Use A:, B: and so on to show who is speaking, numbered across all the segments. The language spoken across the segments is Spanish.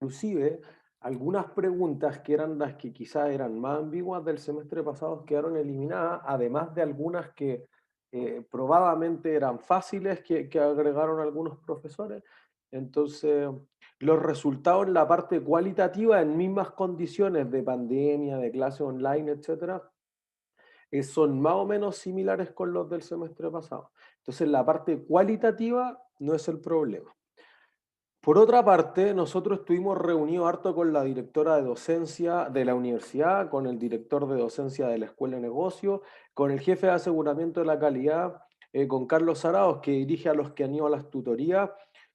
A: inclusive algunas preguntas que eran las que quizás eran más ambiguas del semestre pasado quedaron eliminadas, además de algunas que probadamente eran fáciles que agregaron algunos profesores. Entonces, los resultados en la parte cualitativa, en mismas condiciones de pandemia, de clase online, etcétera, son más o menos similares con los del semestre pasado. Entonces, la parte cualitativa no es el problema. Por otra parte, nosotros estuvimos reunidos harto con la directora de docencia de la universidad, con el director de docencia de la Escuela de Negocios, con el jefe de aseguramiento de la calidad, con Carlos Araos, que dirige a los que han ido a las tutorías,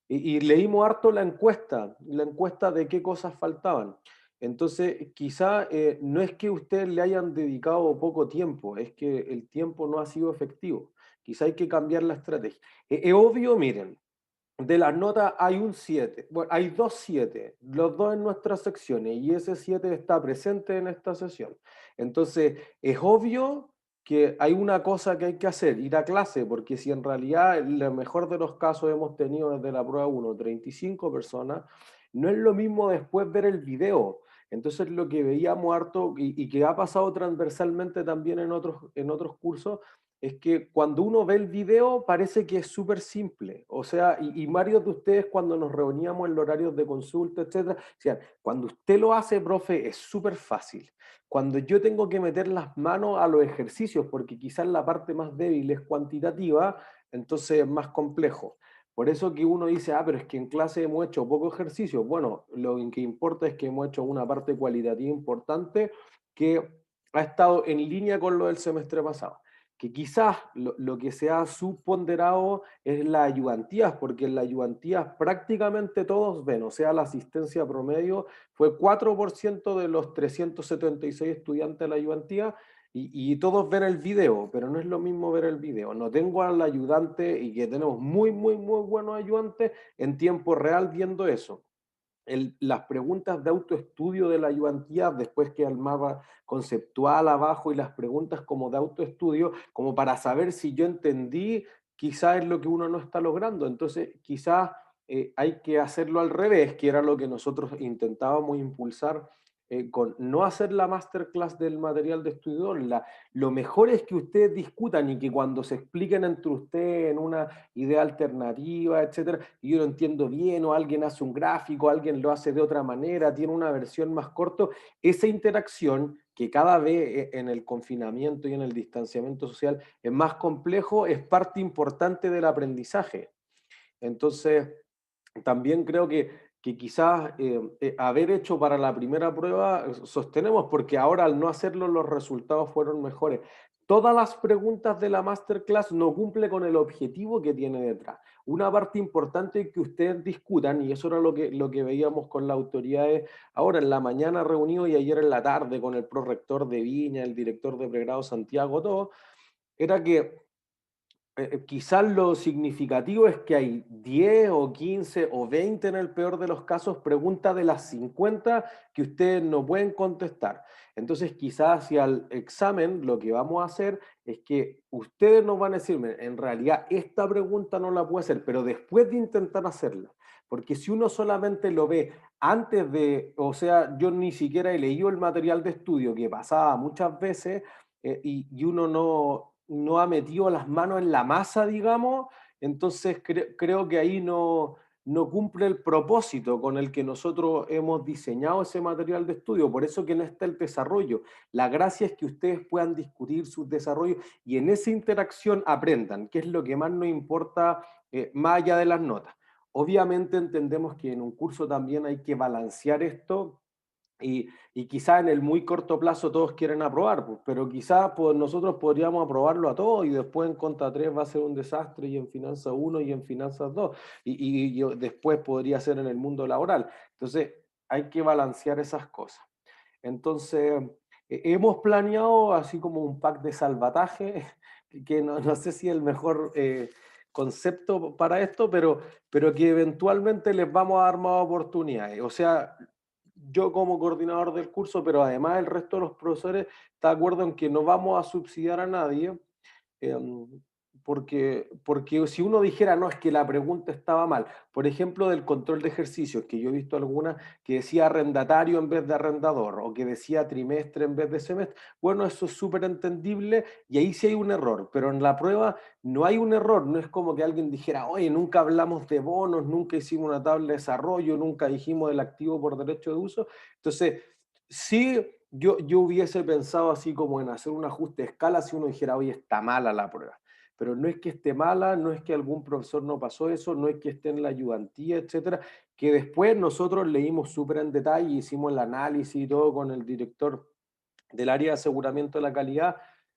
A: y leímos harto la encuesta de qué cosas faltaban. Entonces, quizá no es que ustedes le hayan dedicado poco tiempo, es que el tiempo no ha sido efectivo. Quizá hay que cambiar la estrategia. Es obvio, miren, de las notas hay un 7, bueno, hay dos 7, los dos en nuestras secciones, y ese 7 está presente en esta sesión. Entonces, es obvio que hay una cosa que hay que hacer, ir a clase, porque si en realidad, en el mejor de los casos, hemos tenido desde la prueba 1 35 personas, no es lo mismo después ver el video. Entonces, lo que veíamos harto y que ha pasado transversalmente también en otros cursos, es que cuando uno ve el video parece que es súper simple. O sea, y varios de ustedes cuando nos reuníamos en los horarios de consulta, etcétera, decían, cuando usted lo hace, profe, es súper fácil. Cuando yo tengo que meter las manos a los ejercicios, porque quizás la parte más débil es cuantitativa, entonces es más complejo. Por eso que uno dice, pero es que en clase hemos hecho poco ejercicio. Bueno, lo que importa es que hemos hecho una parte cualitativa importante que ha estado en línea con lo del semestre pasado, que quizás lo que se ha subponderado es las ayudantías, porque en las ayudantías prácticamente todos ven, o sea, la asistencia promedio fue 4% de los 376 estudiantes de la ayudantía, y todos ven el video, pero no es lo mismo ver el video. No tengo al ayudante, y que tenemos muy buenos ayudantes en tiempo real viendo eso. Las preguntas de autoestudio de la ayudantía, después que el mapa conceptual abajo, y las preguntas como de autoestudio, como para saber si yo entendí, quizás es lo que uno no está logrando. Entonces, quizás hay que hacerlo al revés, que era lo que nosotros intentábamos impulsar, con no hacer la masterclass del material de estudio. Lo mejor es que ustedes discutan y que cuando se expliquen entre ustedes en una idea alternativa, etcétera, y yo lo entiendo bien, o alguien hace un gráfico, alguien lo hace de otra manera, tiene una versión más corta, esa interacción que cada vez en el confinamiento y en el distanciamiento social es más complejo, es parte importante del aprendizaje. Entonces, también creo que quizás haber hecho para la primera prueba, sostenemos, porque ahora al no hacerlo los resultados fueron mejores. Todas las preguntas de la masterclass no cumple con el objetivo que tiene detrás. Una parte importante es que ustedes discutan, y eso era lo que veíamos con las autoridades ahora en la mañana reunido y ayer en la tarde con el prorector de Viña, el director de pregrado Santiago, todo, era que quizás lo significativo es que hay 10 o 15 o 20 en el peor de los casos preguntas de las 50 que ustedes no pueden contestar. Entonces quizás hacia el examen lo que vamos a hacer es que ustedes nos van a decir, en realidad esta pregunta no la puedo hacer, pero después de intentar hacerla. Porque si uno solamente lo ve antes de, o sea, yo ni siquiera he leído el material de estudio, que pasaba muchas veces, y uno no ha metido las manos en la masa, digamos, entonces creo que ahí no cumple el propósito con el que nosotros hemos diseñado ese material de estudio. Por eso que no está el desarrollo. La gracia es que ustedes puedan discutir sus desarrollos y en esa interacción aprendan, que es lo que más nos importa, más allá de las notas. Obviamente entendemos que en un curso también hay que balancear esto, y quizá en el muy corto plazo todos quieren aprobar, pues, pero quizá pues, nosotros podríamos aprobarlo a todos, y después en Conta 3 va a ser un desastre, y en Finanzas 1 y en Finanzas 2, y después podría ser en el mundo laboral. Entonces hay que balancear esas cosas. Entonces, hemos planeado así como un pack de salvataje, que no sé si es el mejor concepto para esto, pero que eventualmente les vamos a dar más oportunidades. O sea, yo como coordinador del curso, pero además el resto de los profesores, está de acuerdo en que no vamos a subsidiar a nadie. eh, porque si uno dijera, no, es que la pregunta estaba mal, por ejemplo, del control de ejercicios, que yo he visto algunas que decía arrendatario en vez de arrendador, o que decía trimestre en vez de semestre, bueno, eso es súper entendible y ahí sí hay un error, pero en la prueba no hay un error, no es como que alguien dijera, oye, nunca hablamos de bonos, nunca hicimos una tabla de desarrollo, nunca dijimos del activo por derecho de uso, entonces, sí. Yo hubiese pensado así como en hacer un ajuste de escala si uno dijera, oye, está mala la prueba, pero no es que esté mala, no es que algún profesor no pasó eso, no es que esté en la ayudantía, etcétera, que después nosotros leímos súper en detalle, hicimos el análisis y todo con el director del área de aseguramiento de la calidad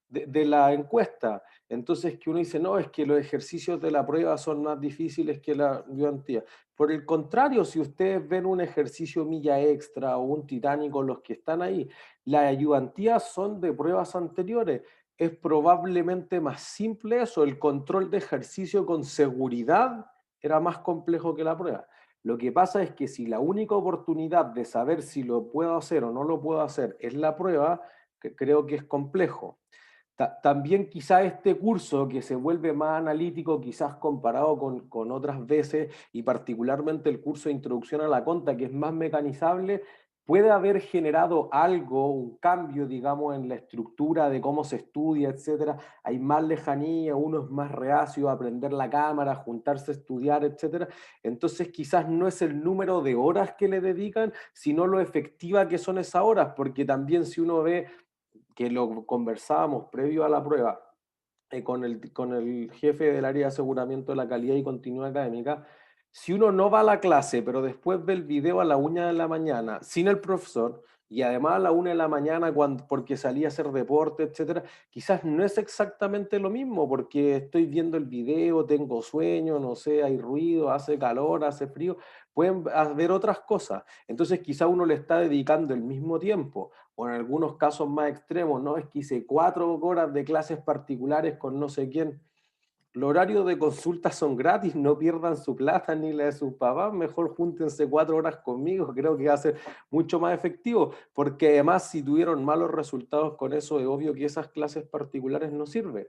A: de la encuesta. Entonces, que uno dice, no, es que los ejercicios de la prueba son más difíciles que la ayudantía. Por el contrario, si ustedes ven un ejercicio milla extra o un titánico, los que están ahí, las ayudantías son de pruebas anteriores. Es probablemente más simple eso, el control de ejercicio con seguridad era más complejo que la prueba. Lo que pasa es que si la única oportunidad de saber si lo puedo hacer o no lo puedo hacer es la prueba, que creo que es complejo. También quizá este curso que se vuelve más analítico, quizás comparado con otras veces, y particularmente el curso de introducción a la conta, que es más mecanizable, puede haber generado algo, un cambio, digamos, en la estructura de cómo se estudia, etcétera. Hay más lejanía, uno es más reacio a aprender la cámara, juntarse a estudiar, etcétera. Entonces quizás no es el número de horas que le dedican, sino lo efectiva que son esas horas, porque también si uno ve que lo conversábamos previo a la prueba con el jefe del área de aseguramiento de la calidad y continuidad académica, si uno no va a la clase, pero después ve el video a la 1 de la mañana sin el profesor, y además a la 1 de la mañana porque salía a hacer deporte, etcétera, quizás no es exactamente lo mismo, porque estoy viendo el video, tengo sueño, no sé, hay ruido, hace calor, hace frío, pueden haber otras cosas. Entonces quizás uno le está dedicando el mismo tiempo o en algunos casos más extremos, ¿no? Es que hice 4 horas de clases particulares con no sé quién. Los horarios de consulta son gratis, no pierdan su plata ni la de sus papás, mejor júntense 4 horas conmigo, creo que va a ser mucho más efectivo, porque además si tuvieron malos resultados con eso, es obvio que esas clases particulares no sirven.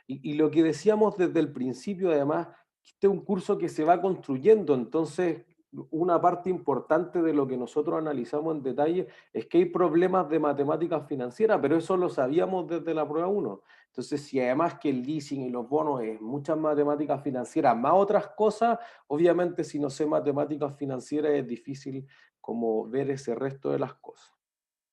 A: Y lo que decíamos desde el principio, además, este es un curso que se va construyendo, entonces una parte importante de lo que nosotros analizamos en detalle es que hay problemas de matemáticas financieras, pero eso lo sabíamos desde la prueba uno. Entonces, si además que el leasing y los bonos es muchas matemáticas financieras, más otras cosas, obviamente si no sé matemáticas financieras es difícil como ver ese resto de las cosas.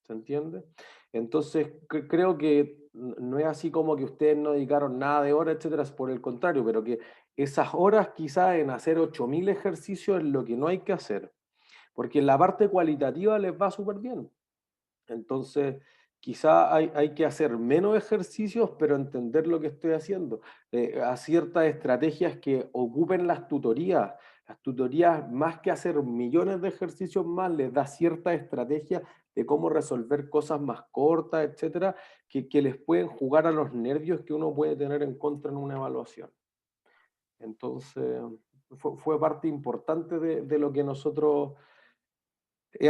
A: ¿Se entiende? Entonces, creo que no es así como que ustedes no dedicaron nada de horas, etcétera, es por el contrario, pero que esas horas quizás en hacer 8.000 ejercicios es lo que no hay que hacer, porque en la parte cualitativa les va súper bien. Entonces, quizá hay que hacer menos ejercicios, pero entender lo que estoy haciendo. A ciertas estrategias que ocupen las tutorías, más que hacer millones de ejercicios más, les da ciertas estrategias de cómo resolver cosas más cortas, etcétera, que les pueden jugar a los nervios que uno puede tener en contra en una evaluación. Entonces, fue parte importante de lo que nosotros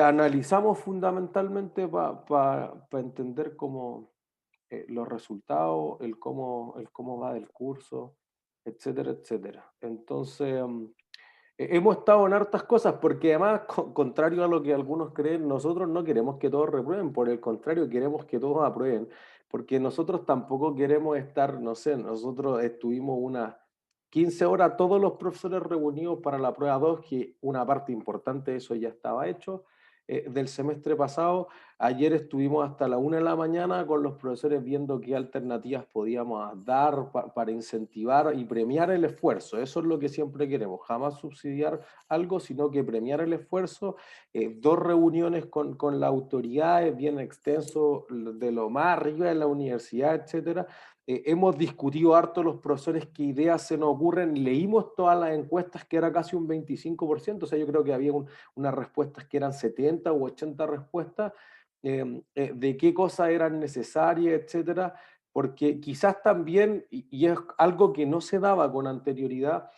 A: analizamos fundamentalmente para entender cómo los resultados, el cómo va del curso, etcétera, etcétera. Entonces, hemos estado en hartas cosas porque además, contrario a lo que algunos creen, nosotros no queremos que todos reprueben, por el contrario, queremos que todos aprueben, porque nosotros tampoco queremos estar, no sé, nosotros estuvimos unas 15 horas todos los profesores reunidos para la prueba 2 que una parte importante de eso ya estaba hecho del semestre pasado. Ayer estuvimos hasta la 1 de la mañana con los profesores viendo qué alternativas podíamos dar para incentivar y premiar el esfuerzo. Eso es lo que siempre queremos, jamás subsidiar algo, sino que premiar el esfuerzo. 2 reuniones con las autoridades, bien extenso, de lo más arriba de la universidad, etcétera. Hemos discutido harto los profesores qué ideas se nos ocurren, leímos todas las encuestas que era casi un 25%, o sea, yo creo que había unas respuestas que eran 70 u 80 respuestas, de qué cosas eran necesarias, etcétera, porque quizás también, y es algo que no se daba con anterioridad,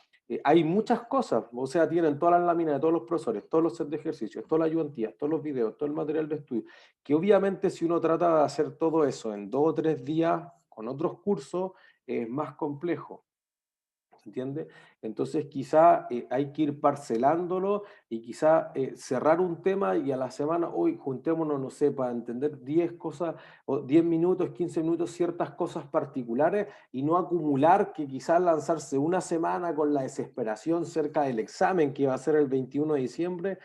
A: hay muchas cosas, o sea, tienen todas las láminas de todos los profesores, todos los sets de ejercicios, todas las ayudantías, todos los videos, todo el material de estudio, que obviamente si uno trata de hacer todo eso en 2 o 3 días con otros cursos, es más complejo. ¿entiendes? Entonces quizá hay que ir parcelándolo y quizá cerrar un tema y a la semana, hoy juntémonos, no sé, para entender 10 cosas o 10 minutos, 15 minutos, ciertas cosas particulares y no acumular que quizás lanzarse una semana con la desesperación cerca del examen que va a ser el 21 de diciembre,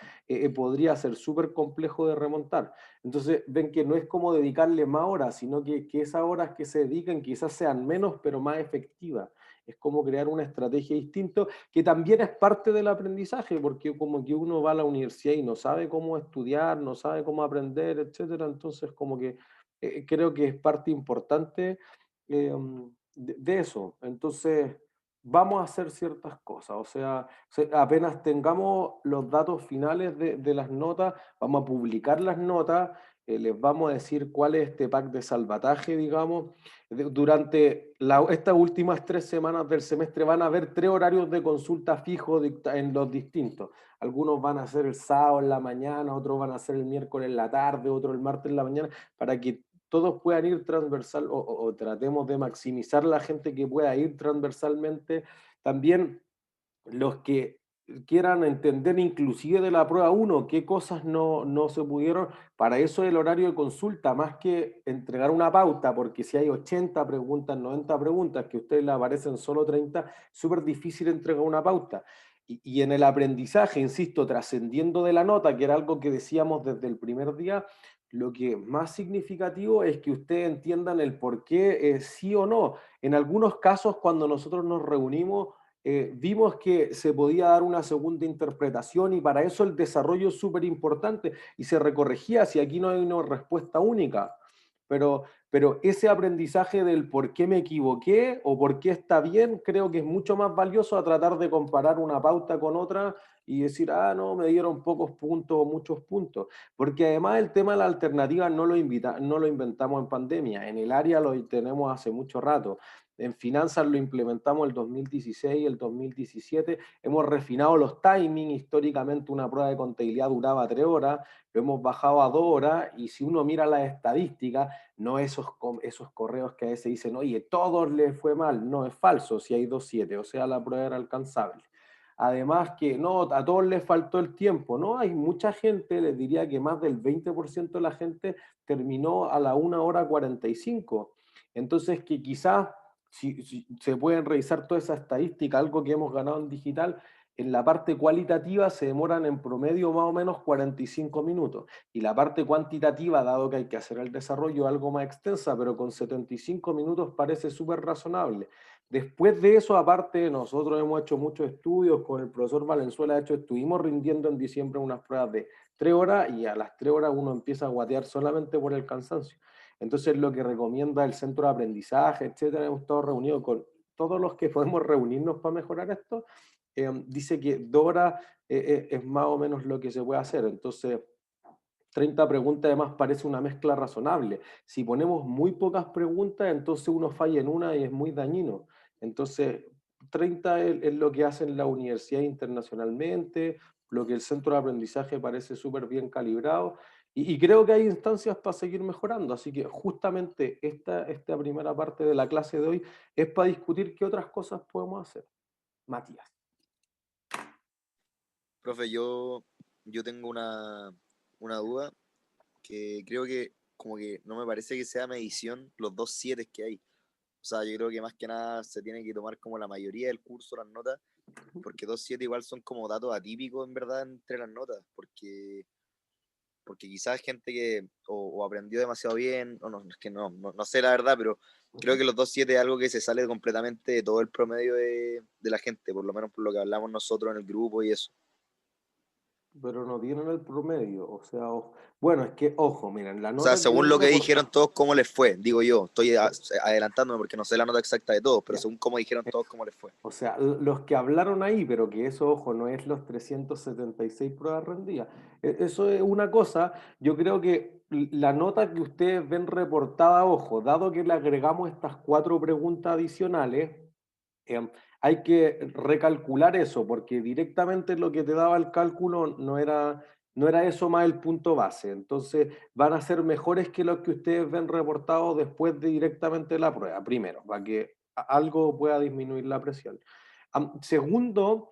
A: podría ser súper complejo de remontar. Entonces ven que no es como dedicarle más horas, sino que esas horas que se dedican quizás sean menos pero más efectivas. Es como crear una estrategia distinta, que también es parte del aprendizaje, porque como que uno va a la universidad y no sabe cómo estudiar, no sabe cómo aprender, etcétera. Entonces, como que creo que es parte importante eh, de eso. Entonces, vamos a hacer ciertas cosas. O sea, apenas tengamos los datos finales de las notas, vamos a publicar las notas, les vamos a decir cuál es este pack de salvataje, digamos. Durante estas últimas 3 semanas del semestre van a haber 3 horarios de consulta fijos en los distintos. Algunos van a ser el sábado en la mañana, otros van a ser el miércoles en la tarde, otros el martes en la mañana, para que todos puedan ir transversal o tratemos de maximizar la gente que pueda ir transversalmente. También los que quieran entender inclusive de la prueba uno qué cosas no se pudieron, para eso el horario de consulta, más que entregar una pauta, porque si hay 80 preguntas, 90 preguntas, que a ustedes le aparecen solo 30, súper difícil entregar una pauta. Y en el aprendizaje, insisto, trascendiendo de la nota, que era algo que decíamos desde el primer día, lo que es más significativo es que ustedes entiendan el por qué sí o no. En algunos casos, cuando nosotros nos reunimos, vimos que se podía dar una segunda interpretación y para eso el desarrollo es súper importante y se recorregía si aquí no hay una respuesta única. Pero ese aprendizaje del por qué me equivoqué o por qué está bien, creo que es mucho más valioso a tratar de comparar una pauta con otra y decir, ah, no, me dieron pocos puntos o muchos puntos. Porque además el tema de la alternativa no lo inventamos en pandemia, en el área lo tenemos hace mucho rato. En finanzas lo implementamos el 2016 y el 2017. Hemos refinado los timings. Históricamente una prueba de contabilidad duraba 3 horas, lo hemos bajado a 2 horas y si uno mira las estadísticas, no esos correos que a veces dicen, oye, todos les fue mal. No, es falso si hay 2,7, o sea, la prueba era alcanzable. Además que no, a todos les faltó el tiempo, ¿no? Hay mucha gente, les diría que más del 20% de la gente terminó a la 1 hora 45. Entonces, que quizás si se pueden revisar toda esa estadística, algo que hemos ganado en digital, en la parte cualitativa se demoran en promedio más o menos 45 minutos. Y la parte cuantitativa, dado que hay que hacer el desarrollo algo más extensa, pero con 75 minutos parece súper razonable. Después de eso, aparte, nosotros hemos hecho muchos estudios, con el profesor Valenzuela, de hecho, estuvimos rindiendo en diciembre unas pruebas de 3 horas y a las 3 horas uno empieza a guatear solamente por el cansancio. Entonces, lo que recomienda el centro de aprendizaje, etcétera, hemos estado reunidos con todos los que podemos reunirnos para mejorar esto, dice que 2 horas es más o menos lo que se puede hacer. Entonces, 30 preguntas además parece una mezcla razonable. Si ponemos muy pocas preguntas, entonces uno falla en una y es muy dañino. Entonces, 30 es lo que hacen la universidad internacionalmente, lo que el centro de aprendizaje parece súper bien calibrado, y creo que hay instancias para seguir mejorando. Así que justamente esta primera parte de la clase de hoy es para discutir qué otras cosas podemos hacer. Matías.
B: Profe, yo tengo una duda que creo que como que no me parece que sea medición los 2,7 que hay. O sea, yo creo que más que nada se tiene que tomar como la mayoría del curso las notas, porque 2,7 igual son como datos atípicos en verdad entre las notas, porque quizás gente que o aprendió demasiado bien, o no, es que no sé la verdad, pero creo que los 2,7 es algo que se sale completamente de todo el promedio de la gente, por lo menos por lo que hablamos nosotros en el grupo y eso.
A: Pero no tienen el promedio. O sea, bueno, es que, ojo, miren, la
B: O sea,
A: nota que
B: según lo
A: vengo
B: que
A: por...
B: dijeron todos, cómo les fue, digo yo, estoy adelantándome porque no sé la nota exacta de todos, pero
A: Ya,
B: según cómo dijeron todos, cómo les fue.
A: o sea, los que hablaron ahí, pero que eso, ojo, no es los 376 pruebas rendidas. Eso es una cosa, yo creo que la nota que ustedes ven reportada, ojo, dado que le agregamos estas 4 preguntas adicionales, eh, hay que recalcular eso, porque directamente lo que te daba el cálculo no era eso más el punto base. Entonces, van a ser mejores que los que ustedes ven reportados después de directamente la prueba, primero, para que algo pueda disminuir la presión. Segundo,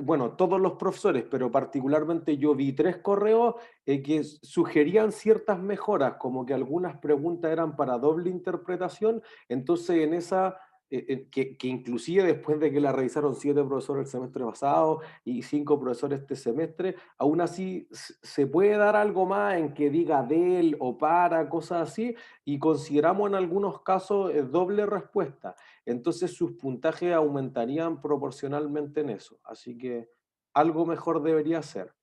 A: bueno, todos los profesores, pero particularmente yo vi 3 correos que sugerían ciertas mejoras, como que algunas preguntas eran para doble interpretación, entonces en esa, que inclusive después de que la revisaron 7 profesores el semestre pasado y 5 profesores este semestre, aún así se puede dar algo más en que diga del o para, cosas así, y consideramos en algunos casos doble respuesta. Entonces sus puntajes aumentarían proporcionalmente en eso. Así que algo mejor debería ser.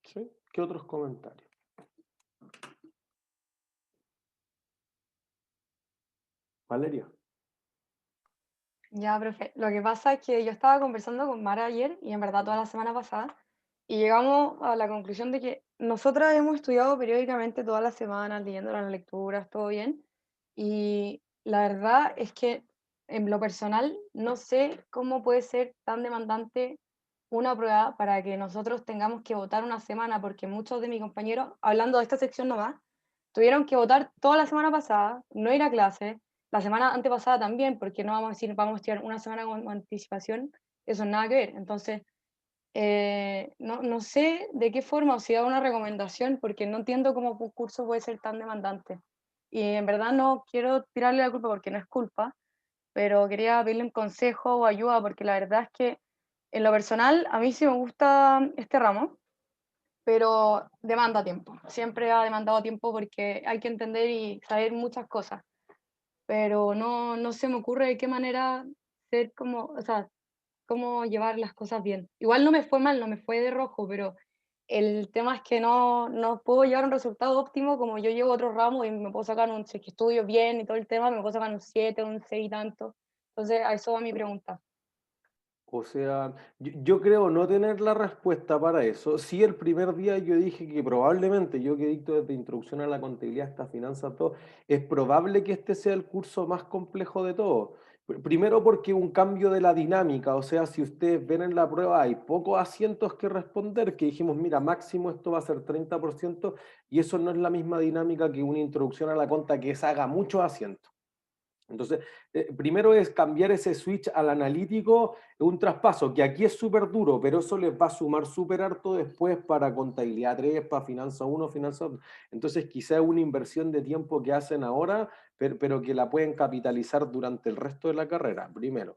A: ¿Sí? ¿Qué otros comentarios? Valeria.
C: Ya, profe, lo que pasa es que yo estaba conversando con Mara ayer y en verdad toda la semana pasada y llegamos a la conclusión de que nosotras hemos estudiado periódicamente todas las semanas, leyendo las lecturas, todo bien, y la verdad es que en lo personal no sé cómo puede ser tan demandante una prueba para que nosotros tengamos que votar una semana, porque muchos de mis compañeros, hablando de esta sección nomás, tuvieron que votar toda la semana pasada, no ir a clase, la semana antepasada también, porque no vamos a decir, vamos a estudiar una semana con anticipación, eso nada que ver. Entonces, no sé de qué forma, o si da una recomendación, porque no entiendo cómo un curso puede ser tan demandante. Y en verdad no quiero tirarle la culpa porque no es culpa, pero quería pedirle un consejo o ayuda, porque la verdad es que en lo personal a mí sí me gusta este ramo, pero demanda tiempo. Siempre ha demandado tiempo porque hay que entender y saber muchas cosas, pero no se me ocurre de qué manera ser como, o sea, cómo llevar las cosas bien. Igual no me fue mal, no me fue de rojo, pero el tema es que no puedo llevar un resultado óptimo como yo llevo otro ramo y me puedo sacar un, si es que estudio bien y todo el tema, me puedo sacar un 7 un 6 y tanto. Entonces, a eso va mi pregunta.
A: O sea, yo creo no tener la respuesta para eso. Sí, el primer día yo dije que probablemente, yo que dicto desde introducción a la contabilidad hasta finanzas, todo, es probable que este sea el curso más complejo de todos. Primero porque un cambio de la dinámica, o sea, si ustedes ven en la prueba hay pocos asientos que responder, que dijimos, mira, máximo esto va a ser 30% y eso no es la misma dinámica que una introducción a la conta que es haga muchos asientos. Entonces, primero es cambiar ese switch al analítico, un traspaso que aquí es súper duro, pero eso les va a sumar súper harto después para contabilidad 3, para finanzas 1, finanzas 2. Entonces, quizá es una inversión de tiempo que hacen ahora, pero que la pueden capitalizar durante el resto de la carrera, primero.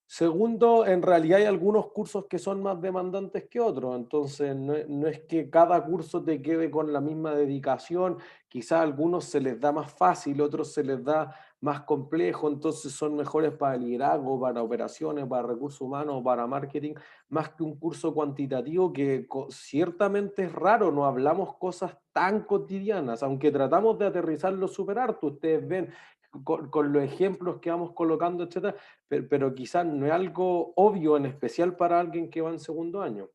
A: Segundo, en realidad hay algunos cursos que son más demandantes que otros, entonces no es que cada curso te quede con la misma dedicación, quizás a algunos se les da más fácil, otros se les da más complejo, entonces son mejores para liderazgo, para operaciones, para recursos humanos, para marketing, más que un curso cuantitativo que ciertamente es raro, no hablamos cosas tan cotidianas, aunque tratamos de aterrizarlo súper harto, ustedes ven con los ejemplos que vamos colocando, etcétera, pero quizás no es algo obvio, en especial para alguien que va en segundo año.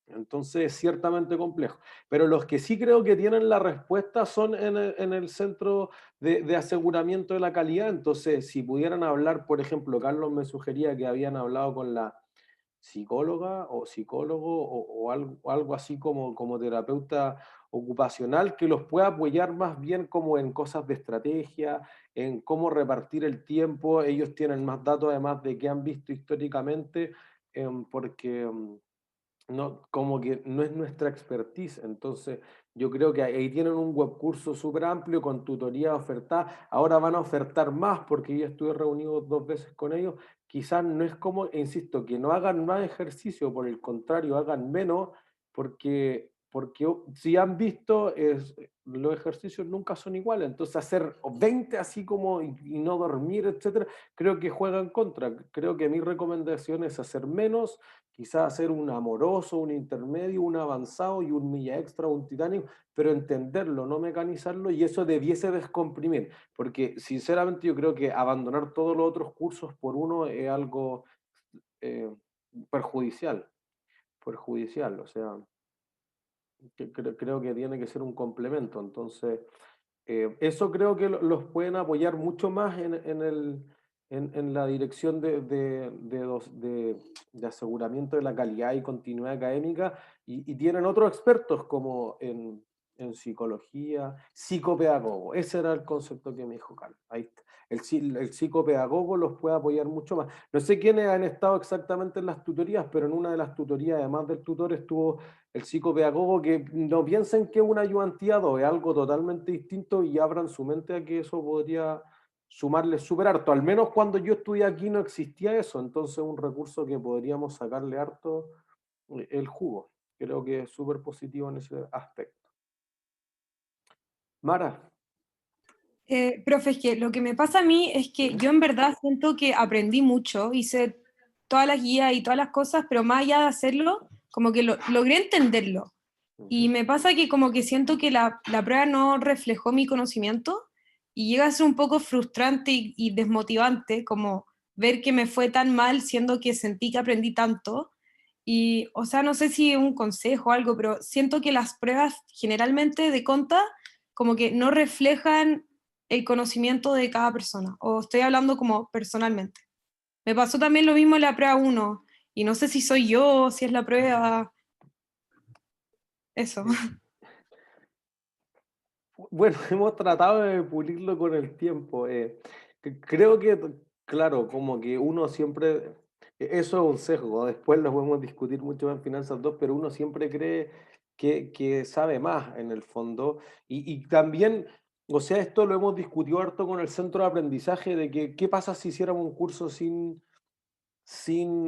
A: Entonces, es ciertamente complejo. Pero los que sí creo que tienen la respuesta son en el centro de aseguramiento de la calidad. Entonces, si pudieran hablar, por ejemplo, Carlos me sugería que habían hablado con la psicóloga o psicólogo o algo así como terapeuta ocupacional que los pueda apoyar más bien como en cosas de estrategia, en cómo repartir el tiempo. Ellos tienen más datos además de que han visto históricamente, porque no, como que no es nuestra expertise. Entonces, yo creo que ahí tienen un webcurso súper amplio con tutoría ofertada. Ahora van a ofertar más porque ya estuve reunido 2 veces con ellos. Quizás no es como, insisto, que no hagan más ejercicio, por el contrario, hagan menos, porque si han visto, los ejercicios nunca son iguales. Entonces, hacer 20 así como y no dormir, etcétera, creo que juegan contra. Creo que mi recomendación es hacer menos, quizás hacer un amoroso, un intermedio, un avanzado y un milla extra, un titánico, pero entenderlo, no mecanizarlo, y eso debiese descomprimir, porque sinceramente yo creo que abandonar todos los otros cursos por uno es algo eh, perjudicial, perjudicial, o sea, creo que tiene que ser un complemento, entonces eso creo que los pueden apoyar mucho más en la dirección de aseguramiento de la calidad y continuidad académica, y tienen otros expertos como en psicología, psicopedagogo. Ese era el concepto que me dijo Carlos. Ahí está. El psicopedagogo los puede apoyar mucho más. No sé quiénes han estado exactamente en las tutorías, pero en una de las tutorías, además del tutor, estuvo el psicopedagogo, que no piensen que es una ayudantía 2, es algo totalmente distinto y abran su mente a que eso podría sumarle súper harto. Al menos cuando yo estudié aquí no existía eso, entonces un recurso que podríamos sacarle harto el jugo. Creo que es súper positivo en ese aspecto. Mara.
D: Profe, es que lo que me pasa a mí es que yo en verdad siento que aprendí mucho, hice todas las guías y todas las cosas, pero más allá de hacerlo, como que logré entenderlo. Y me pasa que como que siento que la prueba no reflejó mi conocimiento y llega a ser un poco frustrante y desmotivante como ver que me fue tan mal siendo que sentí que aprendí tanto. Y, o sea, no sé si es un consejo o algo, pero siento que las pruebas generalmente de conta como que no reflejan el conocimiento de cada persona, o estoy hablando como personalmente. Me pasó también lo mismo en la prueba uno y no sé si soy yo, si es la prueba, eso.
A: Bueno, hemos tratado de pulirlo con el tiempo. Creo que, claro, como que uno siempre, eso es un sesgo, después lo podemos discutir mucho más en Finanzas 2, pero uno siempre cree que sabe más en el fondo. Y también, o sea, esto lo hemos discutido harto con el centro de aprendizaje, de que qué pasa si hiciéramos un curso sin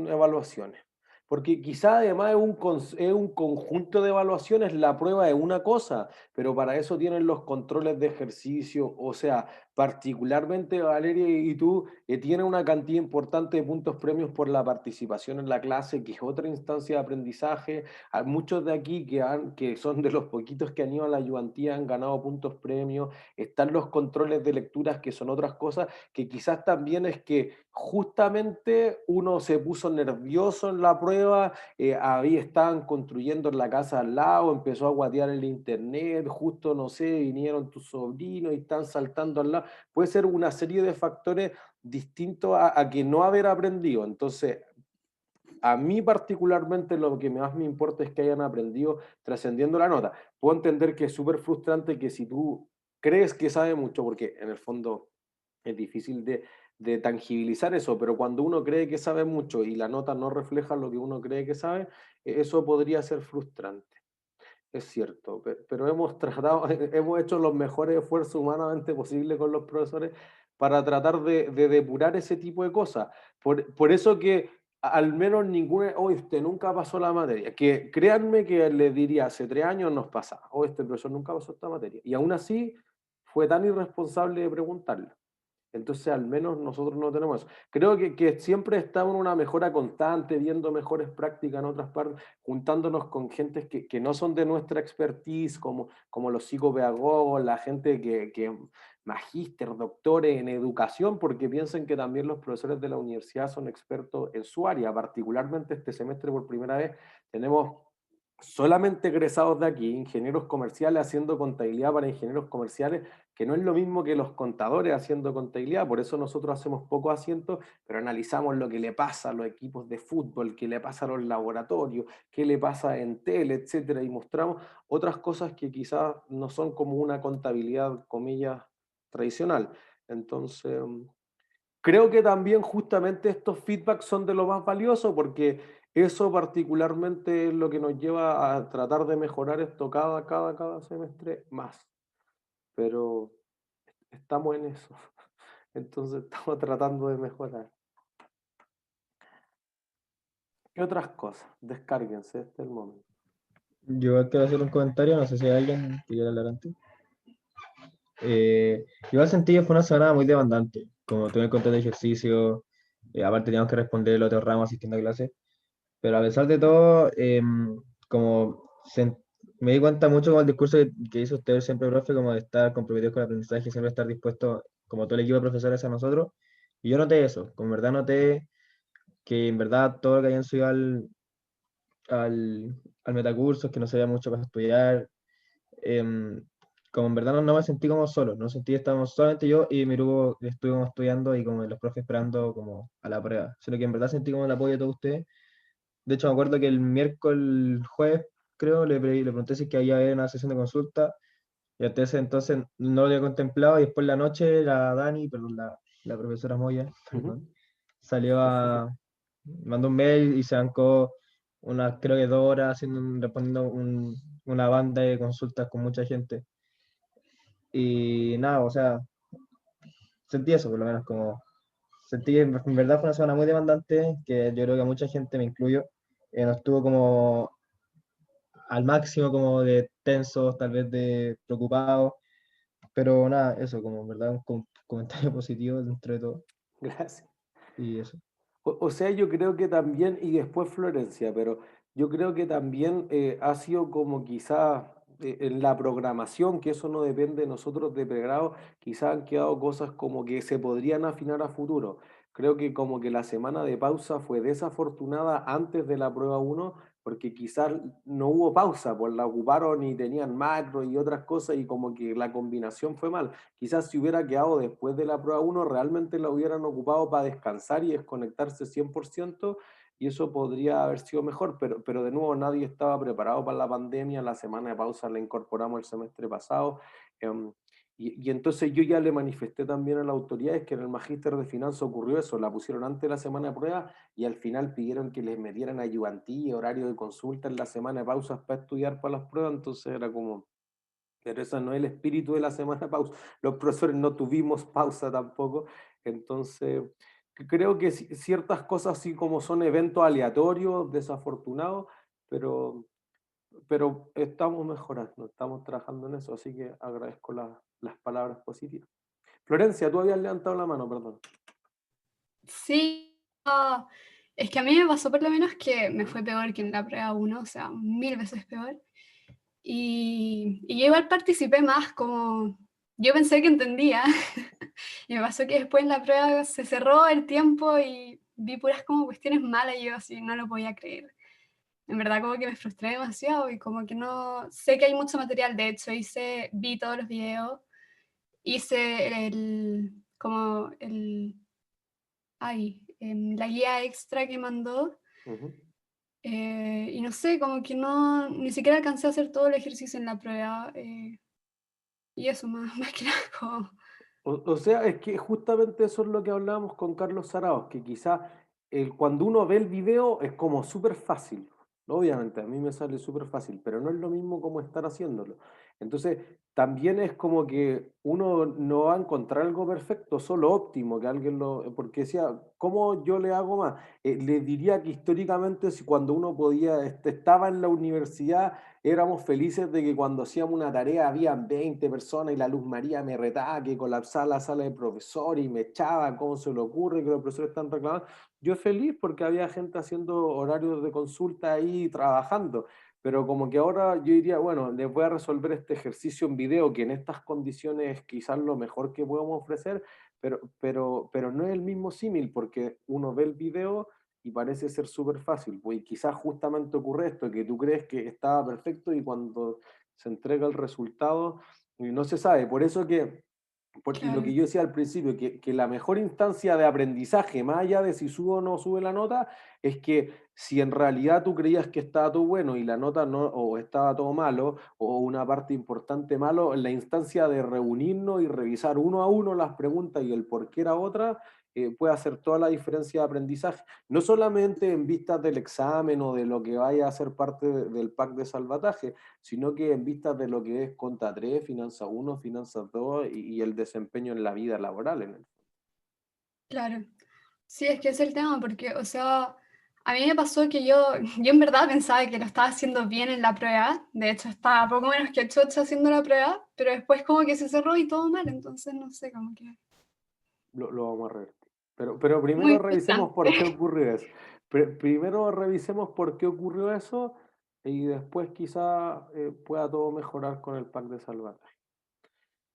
A: evaluaciones. Porque quizá además es un conjunto de evaluaciones, la prueba es una cosa, pero para eso tienen los controles de ejercicio, o sea, particularmente Valeria y tú, tienen una cantidad importante de puntos premios por la participación en la clase, que es otra instancia de aprendizaje. Hay muchos de aquí que son de los poquitos que han ido a la ayudantía han ganado puntos premios, están los controles de lecturas, que son otras cosas que quizás también es que justamente uno se puso nervioso en la prueba, ahí estaban construyendo en la casa al lado, empezó a guatear el internet, justo, no sé, vinieron tus sobrinos y están saltando al lado. Puede ser una serie de factores distintos a que no haber aprendido. Entonces, a mí particularmente lo que más me importa es que hayan aprendido trascendiendo la nota. Puedo entender que es súper frustrante que si tú crees que sabes mucho, porque en el fondo es difícil de tangibilizar eso, pero cuando uno cree que sabe mucho y la nota no refleja lo que uno cree que sabe, eso podría ser frustrante. Es cierto, pero hemos tratado, hemos hecho los mejores esfuerzos humanamente posibles con los profesores para tratar de depurar ese tipo de cosas. Por eso que al menos ninguna, hoy este nunca pasó la materia, que créanme que les diría, hace 3 años nos pasa, o este profesor nunca pasó esta materia, y aún así fue tan irresponsable de preguntarle. Entonces, al menos nosotros no tenemos eso. Creo que siempre estamos en una mejora constante, viendo mejores prácticas en otras partes, juntándonos con gentes que no son de nuestra expertise, como los psicopedagogos, la gente que magíster, doctores en educación, porque piensen que también los profesores de la universidad son expertos en su área. Particularmente este semestre, por primera vez, tenemos solamente egresados de aquí, ingenieros comerciales haciendo contabilidad para ingenieros comerciales, que no es lo mismo que los contadores haciendo contabilidad, por eso nosotros hacemos pocos asientos, pero analizamos lo que le pasa a los equipos de fútbol, qué le pasa a los laboratorios, qué le pasa en tele, etcétera, y mostramos otras cosas que quizás no son como una contabilidad, comillas, tradicional. Entonces, creo que también justamente estos feedbacks son de lo más valioso porque eso particularmente es lo que nos lleva a tratar de mejorar esto cada semestre más. Pero estamos en eso. Entonces estamos tratando de mejorar. ¿Qué otras cosas? Descárguense, este es el momento.
E: Yo quiero hacer un comentario, no sé si hay alguien que quiera hablar antes. Igual sentí que fue una semana muy demandante, como tuve el control de ejercicio, aparte teníamos que responder el otro ramo asistiendo a clase, pero a pesar de todo, como me di cuenta mucho con el discurso que hizo usted siempre, profe, como de estar comprometido con el aprendizaje, siempre estar dispuesto, como todo el equipo de profesores, a nosotros, y yo noté eso, como en verdad noté que en verdad todo lo que habían subido al metacurso, que no sabía mucho para estudiar, em, como en verdad no me sentí como solo, no sentí que estábamos solamente yo y mi grupo que estuvimos estudiando y como los profes esperando como a la prueba, sino que en verdad sentí como el apoyo de todos ustedes. De hecho, me acuerdo que el miércoles, jueves, creo, le pregunté si es que había una sesión de consulta, y hasta ese entonces no lo había contemplado, y después en la noche la Dani, perdón, la profesora Moya,
A: Ujú.
E: perdón, salió mandó un mail y se bancó unas, creo que 2 horas respondiendo una banda de consultas con mucha gente. Y nada, o sea, sentí eso por lo menos, como sentí que en verdad fue una semana muy demandante, que yo creo que a mucha gente, me incluyo, no estuvo como al máximo como de tensos, tal vez de preocupados, pero nada, eso, como en verdad un comentario positivo dentro de todo,
A: Gracias.
E: y eso.
A: O sea, yo creo que también, y después Florencia, pero yo creo que también ha sido como quizás en la programación, que eso no depende de nosotros de pregrado, quizás han quedado cosas como que se podrían afinar a futuro. Creo que como que la semana de pausa fue desafortunada antes de la prueba uno, porque quizás no hubo pausa, pues la ocuparon y tenían macro y otras cosas y como que la combinación fue mal. Quizás si hubiera quedado después de la prueba uno realmente la hubieran ocupado para descansar y desconectarse 100% y eso podría haber sido mejor, pero de nuevo nadie estaba preparado para la pandemia, la semana de pausa la incorporamos el semestre pasado. em, y entonces yo ya le manifesté también a las autoridades que en el Magíster de Finanzas ocurrió eso, la pusieron antes de la semana de prueba y al final pidieron que les metieran ayudantía, horario de consulta en la semana de pausas para estudiar para las pruebas, entonces era como, pero ese no es el espíritu de la semana de pausa. Los profesores no tuvimos pausa tampoco. Entonces, creo que ciertas cosas así como son eventos aleatorios, desafortunados, pero, pero estamos mejorando, estamos trabajando en eso, así que agradezco las palabras positivas. Florencia, tú habías levantado la mano, perdón.
F: Sí, es que a mí me pasó por lo menos que me fue peor que en la prueba 1, o sea, 1000 veces peor. Y yo igual participé más, como yo pensé que entendía. Y me pasó que después en la prueba se cerró el tiempo y vi puras como cuestiones malas y yo así no lo podía creer. En verdad como que me frustré demasiado y como que no sé que hay mucho material. De hecho, vi todos los videos, hice como la guía extra que mandó.
A: Ujú.
F: Y no sé, como que no, ni siquiera alcancé a hacer todo el ejercicio en la prueba. Y eso, más que nada, como,
A: O sea, es que justamente eso es lo que hablábamos con Carlos Saraos, que quizá cuando uno ve el video es como súper fácil. Obviamente, a mí me sale súper fácil, pero no es lo mismo como estar haciéndolo. Entonces, también es como que uno no va a encontrar algo perfecto, solo óptimo, que alguien lo... Porque decía, ¿cómo yo le hago más? Le diría que históricamente, si cuando uno podía, estaba en la universidad, éramos felices de que cuando hacíamos una tarea habían 20 personas y la Luz María me retaba que colapsaba la sala de profesor y me echaba, ¿cómo se le ocurre que los profesores están reclamando? Yo feliz porque había gente haciendo horarios de consulta ahí trabajando, pero como que ahora yo diría, bueno, les voy a resolver este ejercicio en video que en estas condiciones es quizás lo mejor que podemos ofrecer, pero no es el mismo símil porque uno ve el video y parece ser súper fácil, pues y quizás justamente ocurre esto, que tú crees que estaba perfecto y cuando se entrega el resultado no se sabe. Por eso que, y lo
F: claro,
A: que yo decía al principio, que la mejor instancia de aprendizaje, más allá de si sube o no sube la nota, es que si en realidad tú creías que estaba todo bueno y la nota no, o estaba todo malo, o una parte importante malo, en la instancia de reunirnos y revisar uno a uno las preguntas y el por qué era otra, puede hacer toda la diferencia de aprendizaje. No solamente en vistas del examen o de lo que vaya a ser parte del pack de salvataje, sino que en vistas de lo que es Conta 3, Finanzas 1, Finanzas 2 y el desempeño en la vida laboral.
F: claro. Sí, es que es el tema, porque, o sea, a mí me pasó que yo en verdad pensaba que lo estaba haciendo bien en la prueba. De hecho, estaba poco menos que chocha haciendo la prueba, pero después como que se cerró y todo mal, entonces no sé, como que
A: Lo vamos a revertir. Pero primero
F: muy
A: revisemos por qué
F: frustrante.
A: ocurrió eso. Primero revisemos por qué ocurrió eso y después quizá pueda todo mejorar con el pack de salvataje.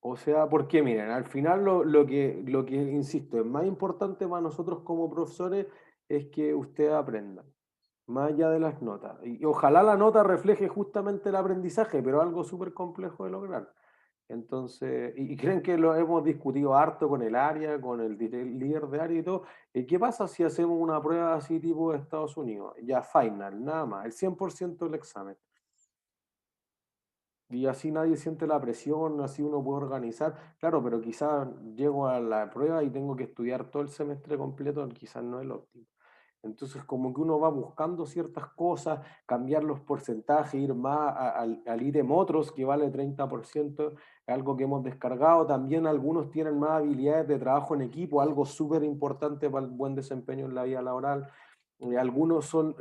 A: O sea, porque miren, al final lo que, insisto, es más importante para nosotros como profesores es que ustedes aprendan, más allá de las notas. Y ojalá la nota refleje justamente el aprendizaje, pero algo súper complejo de lograr. Entonces, y creen que lo hemos discutido harto con el área, con el líder de área y todo. ¿Qué pasa si hacemos una prueba así tipo de Estados Unidos? Ya final, nada más, el 100% del examen. Y así nadie siente la presión, así uno puede organizar. Claro, pero quizás llego a la prueba y tengo que estudiar todo el semestre completo, quizás no es lo óptimo. Entonces, como que uno va buscando ciertas cosas, cambiar los porcentajes, ir más al ítem otros, que vale 30%, algo que hemos descargado. También algunos tienen más habilidades de trabajo en equipo, algo súper importante para el buen desempeño en la vida laboral. Algunos son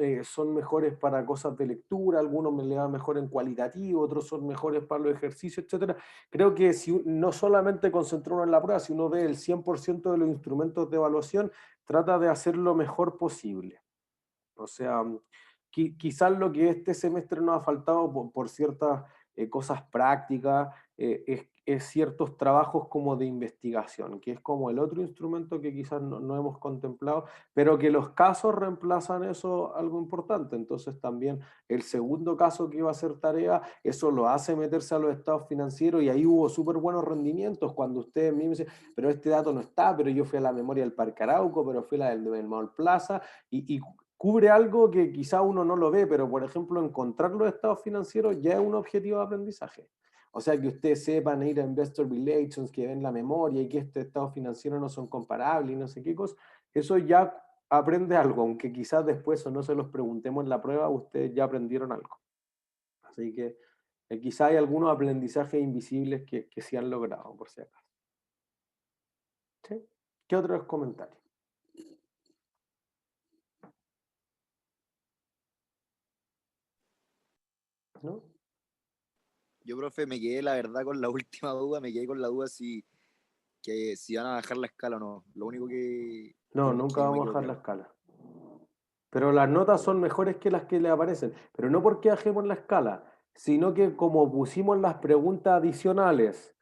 A: mejores para cosas de lectura, algunos me le va mejor en cualitativo, otros son mejores para los ejercicios, etcétera. Creo que si no solamente concentrarnos en la prueba, si uno ve el 100% de los instrumentos de evaluación, trata de hacer lo mejor posible. O sea, quizás lo que este semestre nos ha faltado por ciertas cosas prácticas es ciertos trabajos como de investigación, que es como el otro instrumento que quizás no hemos contemplado, pero que los casos reemplazan eso algo importante. Entonces también el segundo caso que iba a ser tarea, eso lo hace meterse a los estados financieros y ahí hubo súper buenos rendimientos cuando ustedes mismos dicen, pero este dato no está, pero yo fui a la memoria del Parque Arauco, pero fui a la del Mall Plaza y cubre algo que quizá uno no lo ve, pero por ejemplo encontrar los estados financieros ya es un objetivo de aprendizaje. O sea, que ustedes sepan ir a Investor Relations, que ven la memoria y que estos estados financieros no son comparables y no sé qué cosas, eso ya aprende algo, aunque quizás después o no se los preguntemos en la prueba, ustedes ya aprendieron algo. Así que quizá hay algunos aprendizajes invisibles que sí han logrado, por si acaso. ¿Sí? ¿Qué otros comentarios? ¿No?
B: Yo, profe, me quedé, la verdad, con la última duda, me quedé con la duda si van a bajar la escala o no. Lo único
A: No, nunca
B: que no me
A: vamos a
B: quedó
A: bajar la
B: claro.
A: escala. Pero las notas son mejores que las que le aparecen. Pero no porque bajemos la escala, sino que como pusimos las preguntas adicionales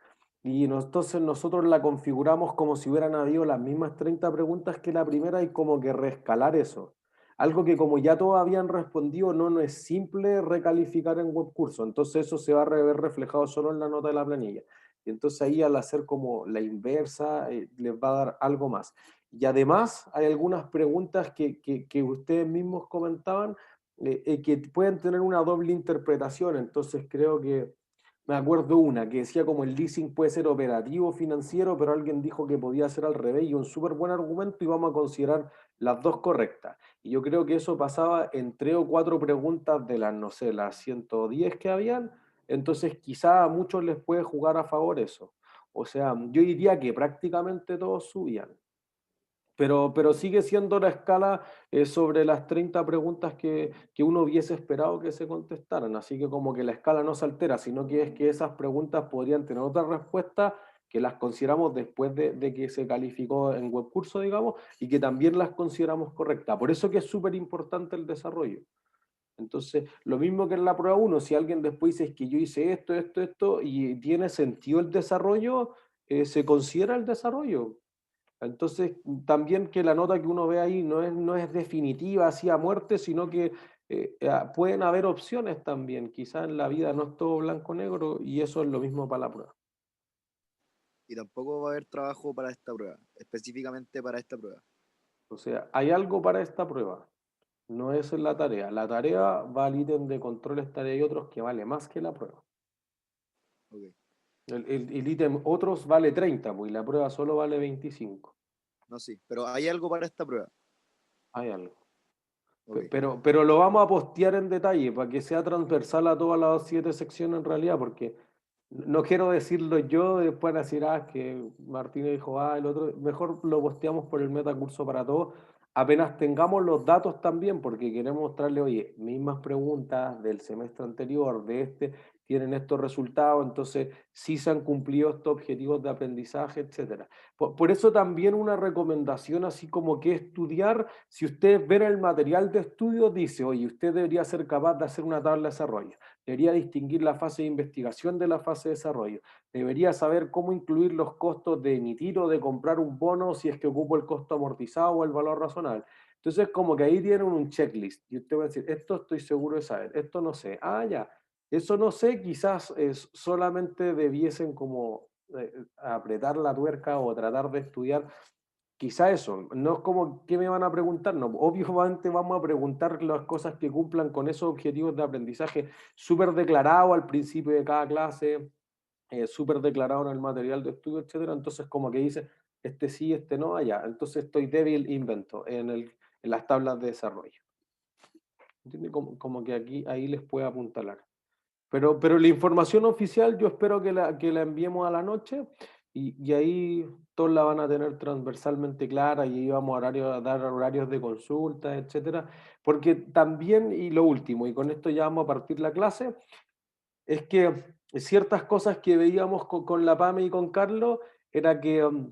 A: y entonces nosotros la configuramos como si hubieran habido las mismas 30 preguntas que la primera y como que reescalar eso. Algo que como ya todos habían respondido, no es simple recalificar en webcurso. Entonces eso se va a ver reflejado solo en la nota de la planilla. Y entonces ahí al hacer como la inversa, les va a dar algo más. Y además hay algunas preguntas que ustedes mismos comentaban que pueden tener una doble interpretación. Entonces creo que, me acuerdo una que decía como el leasing puede ser operativo, financiero, pero alguien dijo que podía ser al revés y un súper buen argumento y vamos a considerar las dos correctas. Y yo creo que eso pasaba en 3 o 4 preguntas de las, no sé, las 110 que habían. Entonces quizá a muchos les puede jugar a favor eso. O sea, yo diría que prácticamente todos subían. Pero sigue siendo la escala sobre las 30 preguntas que uno hubiese esperado que se contestaran. Así que como que la escala no se altera, sino que es que esas preguntas podrían tener otra respuesta que las consideramos después de que se calificó en webcurso, digamos, y que también las consideramos correctas. Por eso que es súper importante el desarrollo. Entonces, lo mismo que en la prueba 1, si alguien después dice es que yo hice esto, y tiene sentido el desarrollo, se considera el desarrollo. Entonces, también que la nota que uno ve ahí no es definitiva, así a muerte, sino que pueden haber opciones también. Quizás en la vida no es todo blanco-negro y eso es lo mismo para la prueba.
B: Y tampoco va a haber trabajo para esta prueba, específicamente para esta prueba.
A: O sea, hay algo para esta prueba. No es en la tarea. La tarea va al ítem de controles, tarea y otros que vale más que la prueba.
B: Ok.
A: El ítem otros vale 30, pues, y la prueba solo vale 25.
B: No, sí, pero hay algo para esta prueba.
A: Hay algo.
B: Ok.
A: Pero lo vamos a postear en detalle para que sea transversal a todas las 7 secciones en realidad, porque no quiero decirlo yo, después van a decir, que Martínez dijo, el otro, mejor lo posteamos por el metacurso para todos, apenas tengamos los datos también, porque queremos mostrarle, oye, mismas preguntas del semestre anterior, de este, tienen estos resultados, entonces sí se han cumplido estos objetivos de aprendizaje, etcétera. Por eso también una recomendación así como que estudiar, si ustedes ven el material de estudio, dice, oye, usted debería ser capaz de hacer una tabla de desarrollo. Debería distinguir la fase de investigación de la fase de desarrollo. Debería saber cómo incluir los costos de emitir o de comprar un bono si es que ocupo el costo amortizado o el valor razonable. Entonces, como que ahí tienen un checklist y usted va a decir, esto estoy seguro de saber, esto no sé. Ya, eso no sé, quizás solamente debiesen como apretar la tuerca o tratar de estudiar quizá eso, no es como qué me van a preguntar, no, obviamente vamos a preguntar las cosas que cumplan con esos objetivos de aprendizaje súper declarados al principio de cada clase, súper declarado en el material de estudio, etcétera. Entonces, como que dice, este sí, este no, allá. Entonces estoy débil, invento, en las tablas de desarrollo. ¿Entiendes? Como que aquí, ahí les puede apuntalar. Pero la información oficial yo espero que la enviemos a la noche y ahí todos la van a tener transversalmente clara y ahí vamos a dar horarios de consulta, etcétera. Porque también, y lo último, y con esto ya vamos a partir la clase, es que ciertas cosas que veíamos con la PAME y con Carlos era que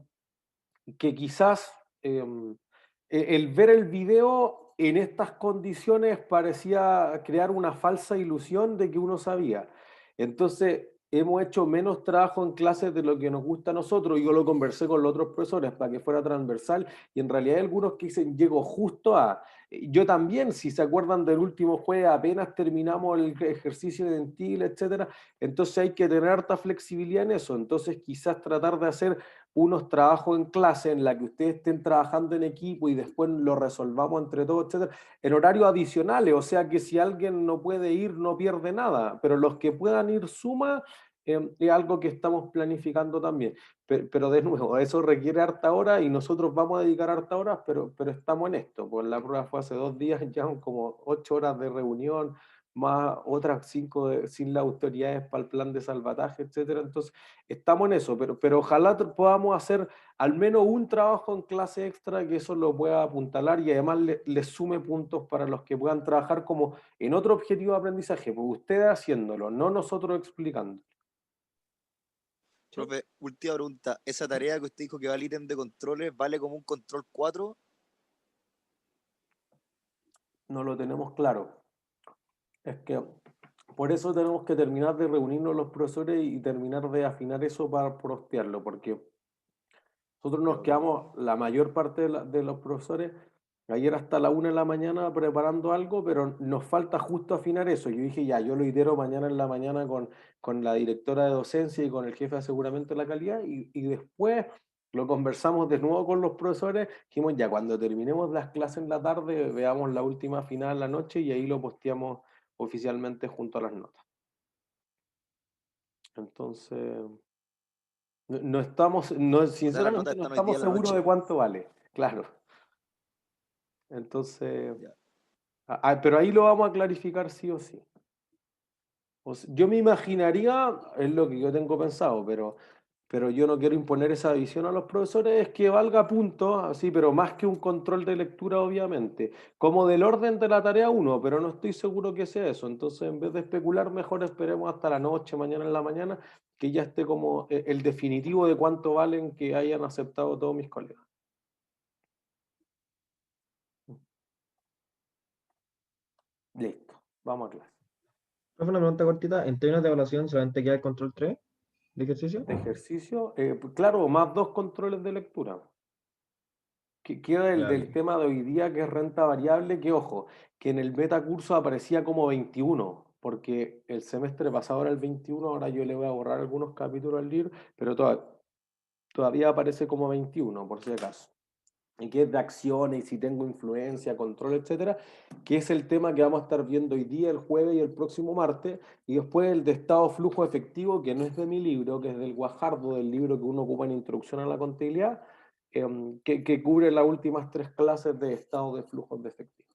A: quizás el ver el video en estas condiciones parecía crear una falsa ilusión de que uno sabía. Entonces, hemos hecho menos trabajo en clases de lo que nos gusta a nosotros. Yo lo conversé con los otros profesores para que fuera transversal y en realidad hay algunos que dicen, llego justo a... Yo también, si se acuerdan del último jueves, apenas terminamos el ejercicio dentil, etcétera. Entonces hay que tener harta flexibilidad en eso. Entonces quizás tratar de hacer unos trabajos en clase en la que ustedes estén trabajando en equipo y después lo resolvamos entre todos, etcétera, en horarios adicionales, o sea que si alguien no puede ir no pierde nada, pero los que puedan ir suma es algo que estamos planificando también. Pero de nuevo, eso requiere harta hora y nosotros vamos a dedicar harta horas, pero estamos en esto. Pues la prueba fue hace 2 días, ya son como 8 horas de reunión, más otras 5 sin las autoridades para el plan de salvataje, etcétera. Entonces, estamos en eso, pero ojalá podamos hacer al menos un trabajo en clase extra que eso lo pueda apuntalar y además le sume puntos para los que puedan trabajar como en otro objetivo de aprendizaje, pues ustedes haciéndolo, no nosotros explicando.
B: Profe, última pregunta. ¿Esa tarea que usted dijo que va al ítem de controles vale como un control 4?
A: No lo tenemos claro. Es que por eso tenemos que terminar de reunirnos los profesores y terminar de afinar eso para postearlo, porque nosotros nos quedamos, la mayor parte de los profesores, ayer hasta la 1 de la mañana preparando algo, pero nos falta justo afinar eso. Yo dije, ya, yo lo itero mañana en la mañana con la directora de docencia y con el jefe de aseguramiento de la calidad, y después lo conversamos de nuevo con los profesores. Dijimos, ya, cuando terminemos las clases en la tarde, veamos la última final en la noche y ahí lo posteamos oficialmente junto a las notas. Entonces... No estamos, no,
B: O sea, las
A: sinceramente
B: notas
A: no
B: están hoy día
A: estamos
B: en la
A: seguros
B: noche.
A: de cuánto vale, claro. Entonces,
B: Ya.
A: pero ahí lo vamos a clarificar sí o sí. Yo me imaginaría, es lo que yo tengo pensado, pero yo no quiero imponer esa visión a los profesores, es que valga punto, así, pero más que un control de lectura, obviamente, como del orden de la tarea 1, pero no estoy seguro que sea eso. Entonces, en vez de especular, mejor esperemos hasta la noche, mañana en la mañana, que ya esté como el definitivo de cuánto valen que hayan aceptado todos mis colegas. Listo, vamos a clase.
E: Profe, una pregunta cortita. En términos de evaluación, ¿solamente queda el control 3 de ejercicio?
A: De ejercicio, claro, más 2 controles de lectura. Que queda el
E: Ya,
A: del
E: ok.
A: tema de hoy día, que es renta variable, que ojo, que en el beta curso aparecía como 21, porque el semestre pasado era el 21, ahora yo le voy a borrar algunos capítulos al libro, pero todavía aparece como 21, por si acaso. Y que es de acciones, y si tengo influencia, control, etcétera, que es el tema que vamos a estar viendo hoy día, el jueves y el próximo martes, y después el de estado flujo efectivo, que no es de mi libro, que es del Guajardo, del libro que uno ocupa en Introducción a la Contabilidad, que cubre las últimas 3 clases de estado de flujos de efectivo.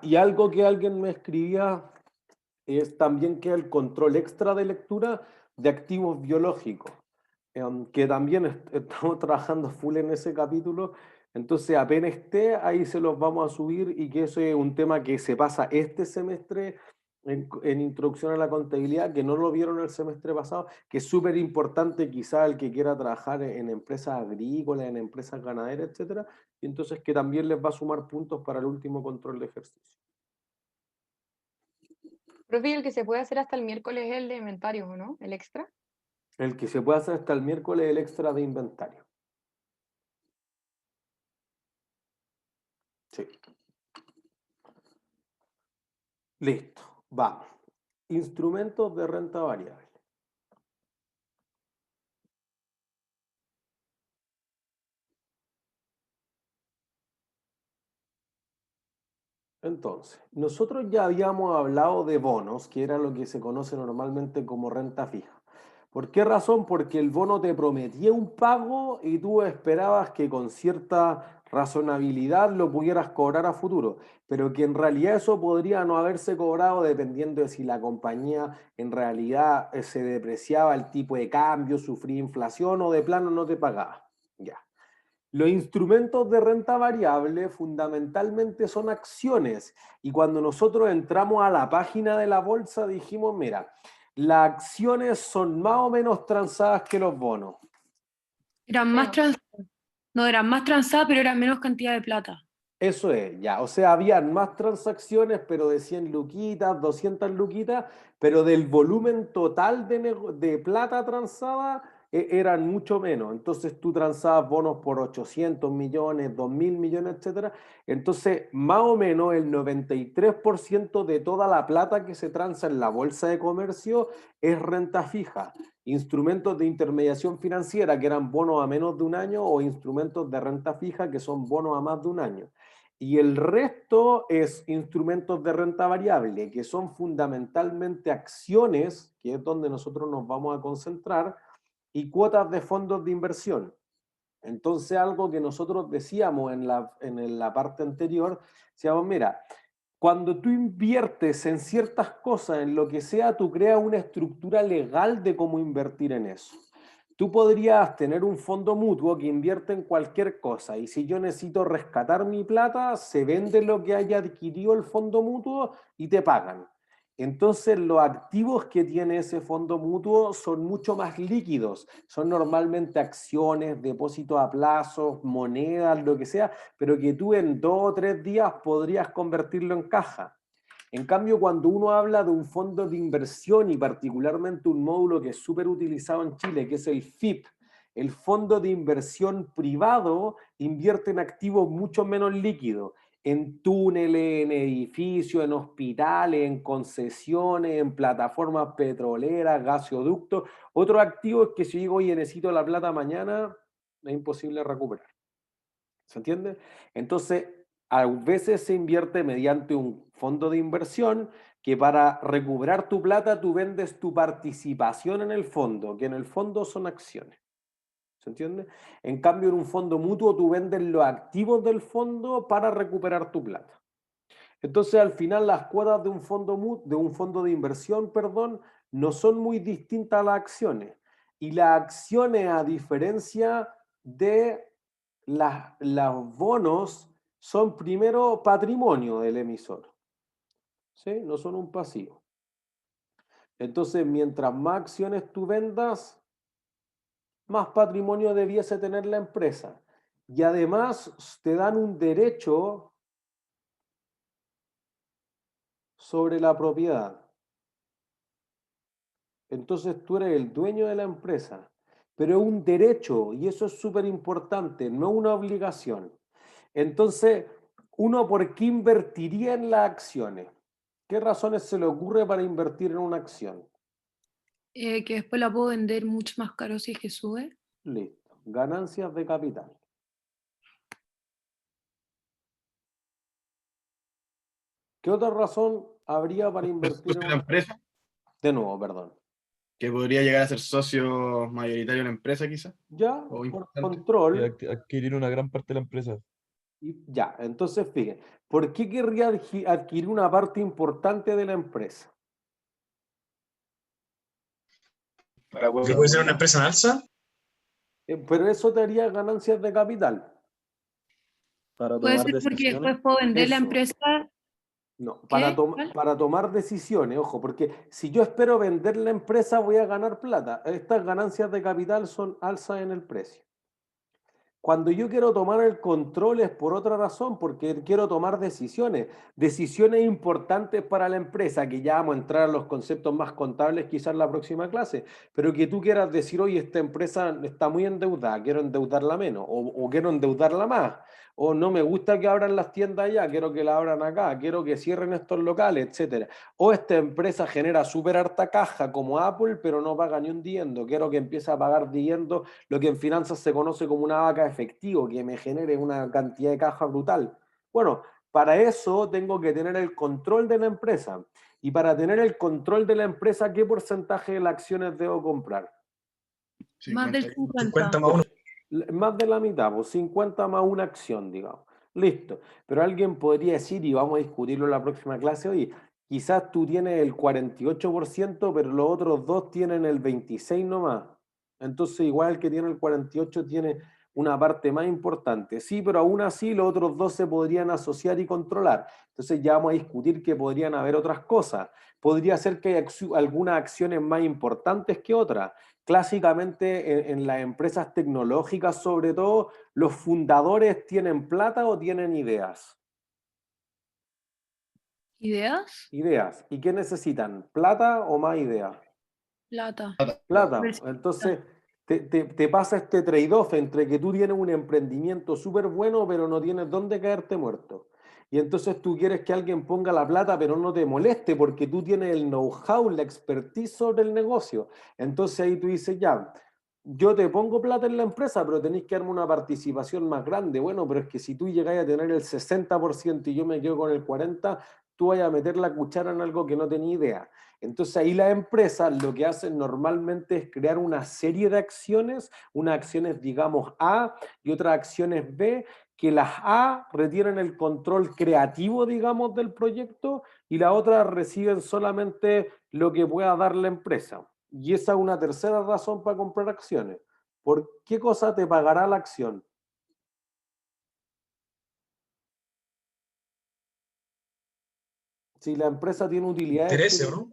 A: Y algo que alguien me escribía es también que el control extra de lectura de activos biológicos, que también estamos trabajando full en ese capítulo. Entonces, apenas esté, ahí se los vamos a subir y que eso es un tema que se pasa este semestre en Introducción a la Contabilidad, que no lo vieron el semestre pasado, que es súper importante quizá el que quiera trabajar en empresas agrícolas, en empresas ganaderas, etcétera, y entonces que también les va a sumar puntos para el último control de ejercicio.
C: Profe, el que se puede hacer hasta el miércoles es el de inventarios, ¿o no? El extra.
A: El que se puede hacer hasta el miércoles, el extra de inventario. Sí. Listo, vamos. Instrumentos de renta variable. Entonces, nosotros ya habíamos hablado de bonos, que era lo que se conoce normalmente como renta fija. ¿Por qué razón? Porque el bono te prometía un pago y tú esperabas que con cierta razonabilidad lo pudieras cobrar a futuro, pero que en realidad eso podría no haberse cobrado dependiendo de si la compañía en realidad se depreciaba el tipo de cambio, sufría inflación o de plano no te pagaba. Ya. Los instrumentos de renta variable fundamentalmente son acciones y cuando nosotros entramos a la página de la bolsa dijimos, mira, las acciones son más o menos transadas que los bonos.
D: Eran más
C: Menos.
D: transadas. No, eran más transadas, pero eran menos cantidad de plata.
A: Eso es, ya. O sea, habían más transacciones, pero de 100 luquitas, 200 luquitas, pero del volumen total de plata transada eran mucho menos. Entonces tú transabas bonos por 800 millones, 2000 millones, etcétera. Entonces, más o menos el 93% de toda la plata que se transa en la bolsa de comercio es renta fija. Instrumentos de intermediación financiera, que eran bonos a menos de un año, o instrumentos de renta fija, que son bonos a más de un año. Y el resto es instrumentos de renta variable, que son fundamentalmente acciones, que es donde nosotros nos vamos a concentrar, y cuotas de fondos de inversión. Entonces, algo que nosotros decíamos en la parte anterior, decíamos, mira, cuando tú inviertes en ciertas cosas, en lo que sea, tú creas una estructura legal de cómo invertir en eso. Tú podrías tener un fondo mutuo que invierte en cualquier cosa y si yo necesito rescatar mi plata, se vende lo que haya adquirido el fondo mutuo y te pagan. Entonces los activos que tiene ese fondo mutuo son mucho más líquidos, son normalmente acciones, depósitos a plazos, monedas, lo que sea, pero que tú en 2 o 3 días podrías convertirlo en caja. En cambio, cuando uno habla de un fondo de inversión y particularmente un módulo que es súper utilizado en Chile, que es el FIP, el fondo de inversión privado invierte en activos mucho menos líquidos, en túneles, en edificios, en hospitales, en concesiones, en plataformas petroleras, gasoductos. Otro activo es que si digo, oye, necesito la plata mañana, es imposible recuperar. ¿Se entiende? Entonces, a veces se invierte mediante un fondo de inversión que para recuperar tu plata tú vendes tu participación en el fondo, que en el fondo son acciones. ¿Se entiende? En cambio, en un fondo mutuo tú vendes los activos del fondo para recuperar tu plata. Entonces, al final, las cuotas de un fondo de inversión, perdón, no son muy distintas a las acciones. Y las acciones, a diferencia de los bonos, son primero patrimonio del emisor. ¿Sí? No son un pasivo. Entonces, mientras más acciones tú vendas, más patrimonio debiese tener la empresa. Y además te dan un derecho sobre la propiedad. Entonces tú eres el dueño de la empresa, pero es un derecho y eso es súper importante, no una obligación. Entonces, uno, ¿por qué invertiría en las acciones? ¿Qué razones se le ocurre para invertir en una acción?
D: Que después la puedo vender mucho más caro si es que sube.
A: Listo. Ganancias de capital. ¿Qué otra razón habría para invertir en
G: Una
A: una...
G: empresa
A: De nuevo, perdón.
G: que podría llegar a ser socio mayoritario en la empresa, quizás,
A: Ya,
G: o
A: por
G: importante.
A: control.
E: Adquirir una gran parte de la empresa.
A: Ya, entonces fíjense, ¿por qué querría adquirir una parte importante de la empresa?
G: Para
H: ¿Que puede ser una empresa en alza?
A: Pero eso te haría ganancias de capital.
E: Para
D: Puede
E: tomar
D: ser porque
E: decisiones.
D: después puedo vender la
A: Eso.
D: empresa.
A: No,
D: ¿Qué?
A: para tomar decisiones, ojo, porque si yo espero vender la empresa voy a ganar plata. Estas ganancias de capital son alzas en el precio. Cuando yo quiero tomar el control es por otra razón, porque quiero tomar decisiones importantes para la empresa, que ya vamos a entrar a los conceptos más contables quizás en la próxima clase, pero que tú quieras decir, oye, esta empresa está muy endeudada, quiero endeudarla menos, o quiero endeudarla más, o no me gusta que abran las tiendas allá, quiero que la abran acá, quiero que cierren estos locales, etcétera. O esta empresa genera súper harta caja como Apple, pero no paga ni un dividendo, quiero que empiece a pagar dividendos, lo que en finanzas se conoce como una vaca efectivo, que me genere una cantidad de caja brutal. Bueno, para eso tengo que tener el control de la empresa. Y para tener el control de la empresa, ¿qué porcentaje de las acciones debo comprar?
D: Más del
G: 50.
D: 50.
H: 50 más 1.
A: Más de la mitad, pues 50 más una acción, digamos. Listo. Pero alguien podría decir, y vamos a discutirlo en la próxima clase, oye, quizás tú tienes el 48%, pero los otros dos tienen el 26% nomás. Entonces, igual el que tiene el 48% tiene una parte más importante. Sí, pero aún así los otros dos se podrían asociar y controlar. Entonces ya vamos a discutir que podrían haber otras cosas. Podría ser que hay algunas acciones más importantes que otras. Clásicamente en las empresas tecnológicas, sobre todo, ¿los fundadores tienen plata o tienen ideas?
D: ¿Ideas?
A: Ideas. ¿Y qué necesitan? ¿Plata o más ideas?
D: Plata.
A: Plata.
D: Inversión.
A: Entonces, te pasa este trade-off entre que tú tienes un emprendimiento súper bueno, pero no tienes dónde caerte muerto. Y entonces tú quieres que alguien ponga la plata, pero no te moleste porque tú tienes el know-how, la expertise sobre el negocio. Entonces ahí tú dices, ya, yo te pongo plata en la empresa, pero tenéis que darme una participación más grande. Bueno, pero es que si tú llegáis a tener el 60% y yo me quedo con el 40%, tú vas a meter la cuchara en algo que no tenía idea. Entonces ahí las empresas lo que hacen normalmente es crear una serie de acciones, unas acciones digamos A y otras acciones B, que las A retienen el control creativo, digamos, del proyecto y las otras reciben solamente lo que pueda dar la empresa. Y esa es una tercera razón para comprar acciones. ¿Por qué cosa te pagará la acción? Si la empresa tiene utilidades
H: Interese, ¿o no?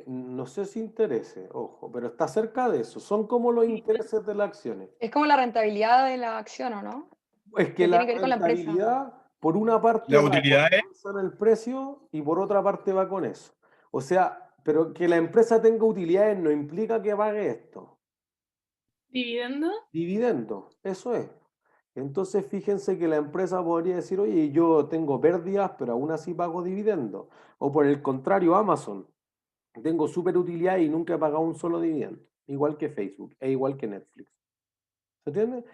A: no sé si interese, ojo, pero está cerca de eso. Son como los intereses de las acciones.
C: Es como la rentabilidad de la acción, ¿o no?
A: Es que
C: Que
A: la
C: tiene que ver con la empresa.
A: rentabilidad, por una parte,
G: La
A: va
G: utilidad es,
A: con el precio y por otra parte va con eso. O sea, pero que la empresa tenga utilidades no implica que pague esto.
D: ¿Dividendo?
A: Dividendo, eso es. Entonces, fíjense que la empresa podría decir, oye, yo tengo pérdidas, pero aún así pago dividendo. O por el contrario, Amazon. Tengo súper utilidad y nunca he pagado un solo dividendo. Igual que Facebook e igual que Netflix. ¿Se entiende?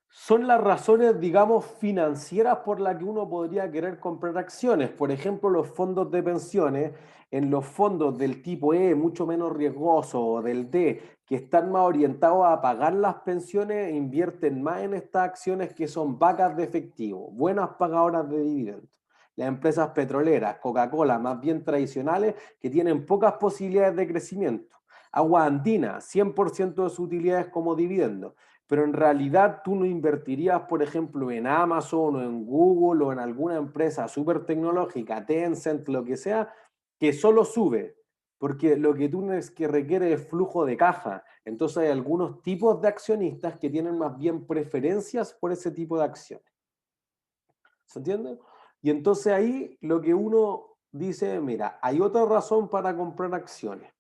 A: Son las razones, digamos, financieras por las que uno podría querer comprar acciones. Por ejemplo, los fondos de pensiones, en los fondos del tipo E, mucho menos riesgoso, o del D, que están más orientados a pagar las pensiones, invierten más en estas acciones que son vacas de efectivo, buenas pagadoras de dividendos. Las empresas petroleras, Coca-Cola, más bien tradicionales, que tienen pocas posibilidades de crecimiento. Agua Andina, 100% de sus utilidades como dividendos, pero en realidad tú no invertirías, por ejemplo, en Amazon o en Google o en alguna empresa súper tecnológica, Tencent, lo que sea, que solo sube, porque lo que tú es que requiere es flujo de caja. Entonces hay algunos tipos de accionistas que tienen más bien preferencias por ese tipo de acciones. ¿Se entiende? Y entonces ahí lo que uno dice, mira, hay otra razón para comprar acciones.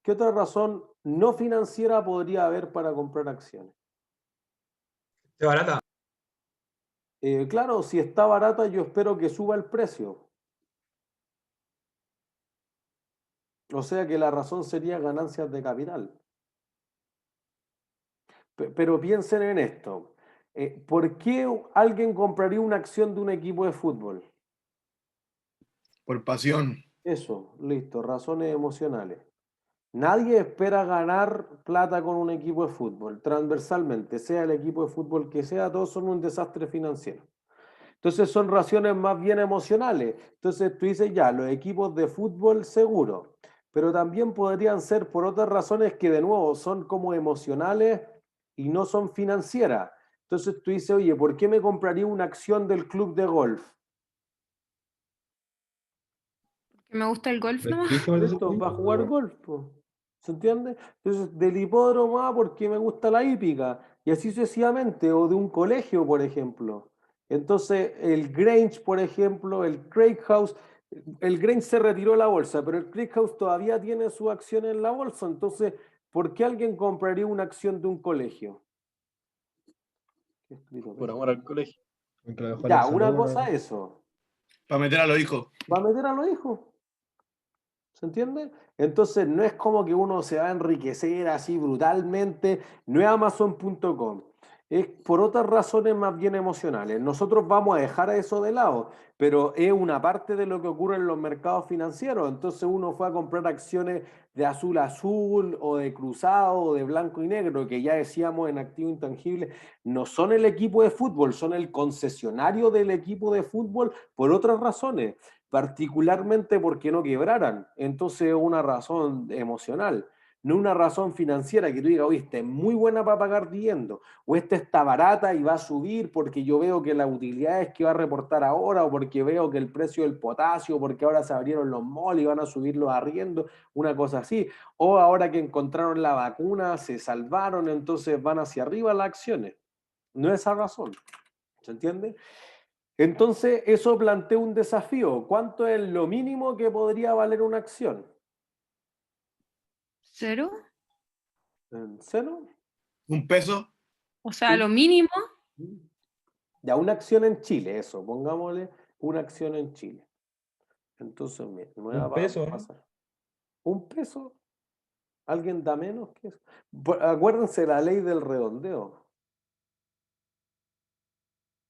A: ¿Qué otra razón no financiera podría haber para comprar acciones?
H: Es barata.
A: Claro, si está barata, yo espero que suba el precio. O sea que la razón sería ganancias de capital. Pero piensen en esto. ¿Por qué alguien compraría una acción de un equipo de fútbol?
G: por pasión.
A: Eso, listo, razones emocionales. Nadie espera ganar plata con un equipo de fútbol, transversalmente, sea el equipo de fútbol que sea, todos son un desastre financiero. Entonces son razones más bien emocionales. Entonces tú dices ya, los equipos de fútbol seguro, pero también podrían ser por otras razones que de nuevo son como emocionales y no son financieras. Entonces tú dices, oye, ¿por qué me compraría una acción del club de golf?
D: Que me gusta el golf nomás.
E: Prestigio, me dice.
A: Listo, va a jugar golf, po. ¿Se entiende? Entonces, del hipódromo A porque me gusta la hípica, y así sucesivamente, o de un colegio, por ejemplo. Entonces, el Grange, por ejemplo, el Grange se retiró de la bolsa, pero el Craig House todavía tiene su acción en la bolsa. Entonces, ¿por qué alguien compraría una acción de un colegio? ¿Qué escrito,
E: Por
A: Pedro?
E: amor al colegio. Aunque lo dejó
A: Ya,
E: el
A: una
E: salón,
A: cosa es eso.
G: Para meter a los hijos.
A: Va a meter a los hijos. ¿Se entiende? Entonces no es como que uno se va a enriquecer así brutalmente, no es Amazon.com. es por otras razones más bien emocionales. Nosotros vamos a dejar eso de lado, pero es una parte de lo que ocurre en los mercados financieros. Entonces uno fue a comprar acciones de azul a azul o de cruzado o de blanco y negro, que ya decíamos en activo intangible, no son el equipo de fútbol, son el concesionario del equipo de fútbol por otras razones, particularmente porque no quebraran. Entonces es una razón emocional. No una razón financiera que tú digas, oye, esta es muy buena para pagar dividendos, o esta está barata y va a subir porque yo veo que la utilidad es que va a reportar ahora, o porque veo que el precio del potasio, porque ahora se abrieron los malls y van a subir los arriendos, una cosa así. O ahora que encontraron la vacuna, se salvaron, entonces van hacia arriba las acciones. No es esa razón. ¿Se entiende? Entonces, eso plantea un desafío. ¿Cuánto es lo mínimo que podría valer una acción?
D: ¿Cero?
A: ¿En cero?
G: $1.
D: O sea, lo mínimo.
A: Ya, una acción en Chile, eso, pongámosle una acción en Chile. Entonces, mira, nueva
E: Un peso, ¿eh?
A: pasar. ¿Un peso? ¿Alguien da menos que eso? Acuérdense la ley del redondeo.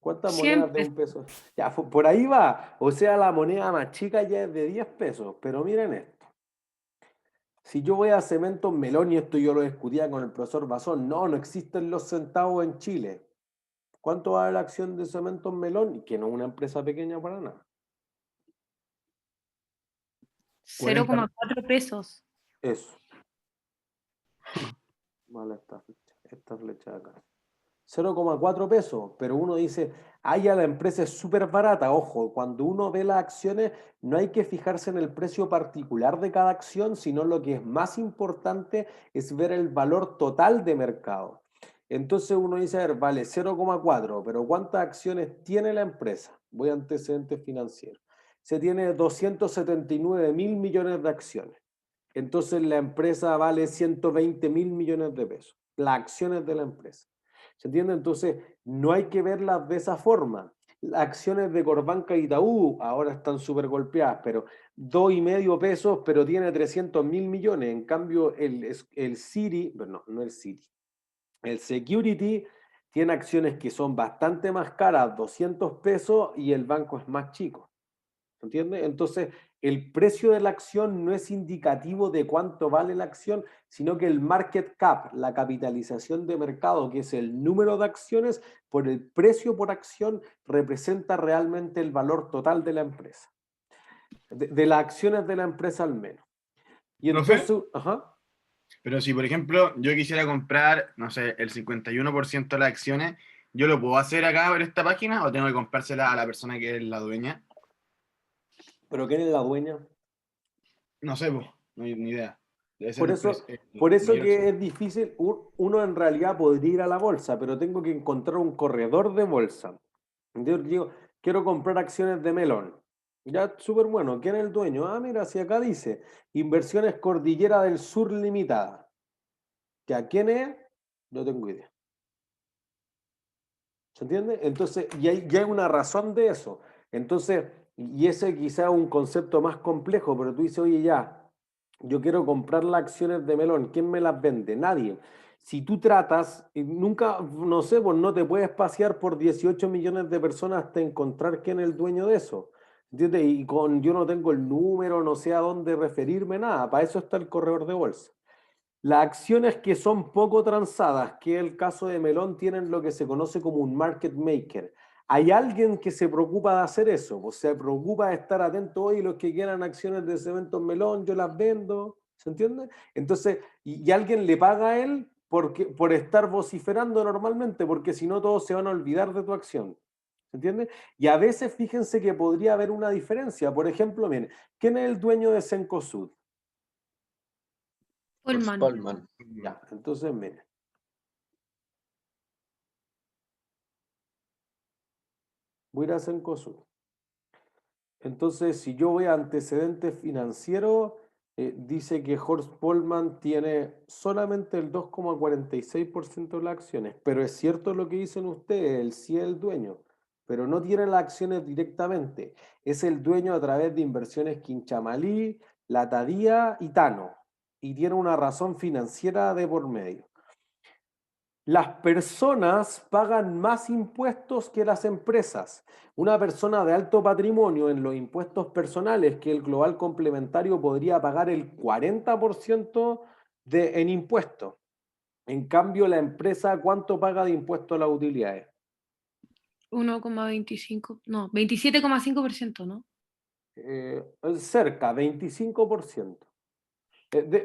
A: ¿Cuántas monedas de
D: 100
A: un peso? Ya, por ahí va. O sea, la moneda más chica ya es de 10 pesos. Pero miren esto. Si yo voy a Cementos Melón, y esto yo lo discutía con el profesor Bazón, no existen los centavos en Chile. ¿Cuánto vale la acción de Cementos Melón? Y que no es una empresa pequeña para nada.
D: 0,4 pesos.
A: Eso. Vale, esta flecha de acá. 0,4 pesos, pero uno dice, ya la empresa es súper barata. Ojo, cuando uno ve las acciones, no hay que fijarse en el precio particular de cada acción, sino lo que es más importante es ver el valor total de mercado. Entonces uno dice, a ver, vale 0,4, pero ¿cuántas acciones tiene la empresa? Voy a antecedentes financieros. Se tiene 279.000 millones de acciones. Entonces la empresa vale 120.000 millones de pesos. Las acciones de la empresa. ¿Se entiende? Entonces, no hay que verlas de esa forma. Las acciones de Corbanca y Itaú ahora están súper golpeadas, pero 2,5 pesos, pero tiene 300.000 millones. En cambio, el Citi, bueno, no el Citi, el Security tiene acciones que son bastante más caras, 200 pesos, y el banco es más chico. ¿Entiendes? Entonces, el precio de la acción no es indicativo de cuánto vale la acción, sino que el market cap, la capitalización de mercado, que es el número de acciones por el precio por acción, representa realmente el valor total de la empresa. De las acciones de la empresa al menos. Y entonces,
G: ¿Profe? Pero si, por ejemplo, yo quisiera comprar, no sé, el 51% de las acciones, ¿yo lo puedo hacer acá en esta página o tengo que comprársela a la persona que es la dueña?
A: ¿pero quién es la dueña?
G: No sé, pues, no hay ni idea. Debe ser
A: Por eso
G: mayor
A: que
G: acción.
A: es difícil, uno en realidad podría ir a la bolsa, pero tengo que encontrar un corredor de bolsa. Yo digo, quiero comprar acciones de Melón. Ya, súper bueno. ¿Quién es el dueño? Mira, si acá dice, Inversiones Cordillera del Sur Limitada. ¿Ya quién es? No tengo idea. ¿Se entiende? Entonces, ya hay una razón de eso. Entonces, y ese quizá es un concepto más complejo, pero tú dices, oye, ya, yo quiero comprar las acciones de Melón. ¿Quién me las vende? Nadie. Si tú tratas, nunca, no sé, pues no te puedes pasear por 18 millones de personas hasta encontrar quién es el dueño de eso. ¿Entiendes? Y yo no tengo el número, no sé a dónde referirme, nada. Para eso está el corredor de bolsa. Las acciones que son poco transadas, que es el caso de Melón, tienen lo que se conoce como un market maker. Hay alguien que se preocupa de hacer eso, o se preocupa de estar atento hoy, los que quieran acciones de Cementos Melón, yo las vendo, ¿se entiende? Entonces, y alguien le paga a él por estar vociferando normalmente, porque si no todos se van a olvidar de tu acción. ¿Se entiende? Y a veces fíjense que podría haber una diferencia. Por ejemplo, miren, ¿quién es el dueño de Cencosud?
B: Polman.
A: Ya, entonces miren. Voy a ir a Cencosud. Entonces, si yo voy a antecedentes financieros, dice que Horst Polman tiene solamente el 2,46% de las acciones, pero es cierto lo que dicen ustedes, él sí es el dueño, pero no tiene las acciones directamente, es el dueño a través de Inversiones Quinchamalí, Latadía y Tano, y tiene una razón financiera de por medio. Las personas pagan más impuestos que las empresas. Una persona de alto patrimonio en los impuestos personales, que el global complementario podría pagar el 40% en impuestos. En cambio, la empresa, ¿cuánto paga de impuestos a las utilidades?
D: 1,25, no, 27,5%, ¿no?
A: Cerca, 25%.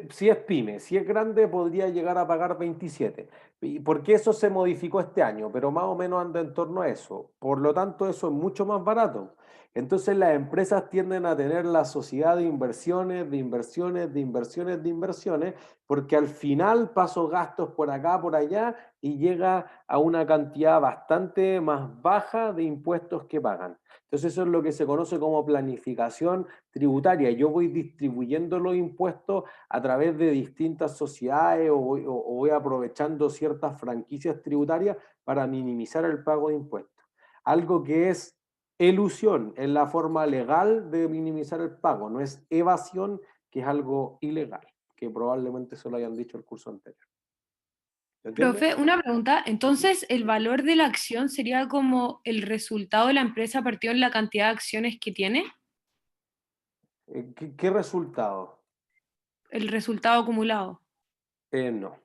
A: Si es pyme, si es grande, podría llegar a pagar 27. ¿Y por qué eso se modificó este año? Pero más o menos anda en torno a eso. Por lo tanto, eso es mucho más barato. Entonces las empresas tienden a tener la sociedad de inversiones, de inversiones, de inversiones, de inversiones, porque al final paso gastos por acá, por allá, y llega a una cantidad bastante más baja de impuestos que pagan. Entonces eso es lo que se conoce como planificación tributaria. Yo voy distribuyendo los impuestos a través de distintas sociedades o voy aprovechando ciertas franquicias tributarias para minimizar el pago de impuestos. Algo que es elusión, es la forma legal de minimizar el pago, no es evasión, que es algo ilegal, que probablemente se lo hayan dicho el curso anterior. ¿Entiendes?
D: Profe, una pregunta. Entonces, ¿el valor de la acción sería como el resultado de la empresa partido en la cantidad de acciones que tiene?
A: ¿Qué resultado?
D: El resultado acumulado.
A: No.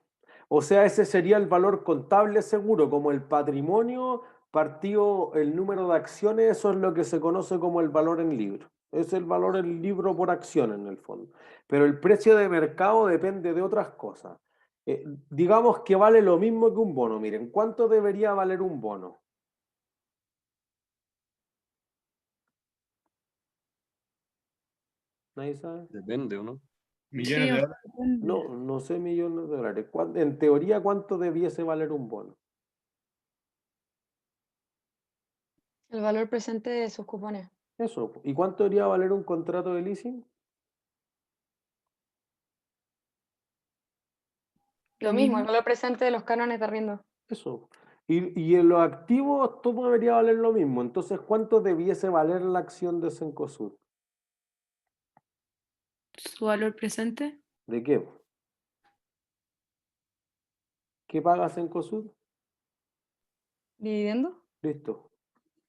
A: O sea, ese sería el valor contable seguro, como el patrimonio partido el número de acciones, eso es lo que se conoce como el valor en libro. Es el valor en libro por acción en el fondo. Pero el precio de mercado depende de otras cosas. Digamos que vale lo mismo que un bono. Miren, ¿cuánto debería valer un bono? ¿Nadie sabe?
I: Depende, ¿o no?
G: Millones
D: Sí,
G: de
D: o sea,
G: dólares.
D: depende.
A: No sé millones de dólares. En teoría, ¿cuánto debiese valer un bono?
C: El valor presente de sus cupones.
A: Eso. ¿Y cuánto debería valer un contrato de leasing?
C: Lo mismo, el valor presente de los cánones de arriendo.
A: Eso. Y en los activos todo debería valer lo mismo. Entonces, ¿cuánto debiese valer la acción de Cencosud?
D: Su valor presente.
A: ¿De qué? ¿Qué paga Cencosud?
C: ¿Dividendo?
A: Listo.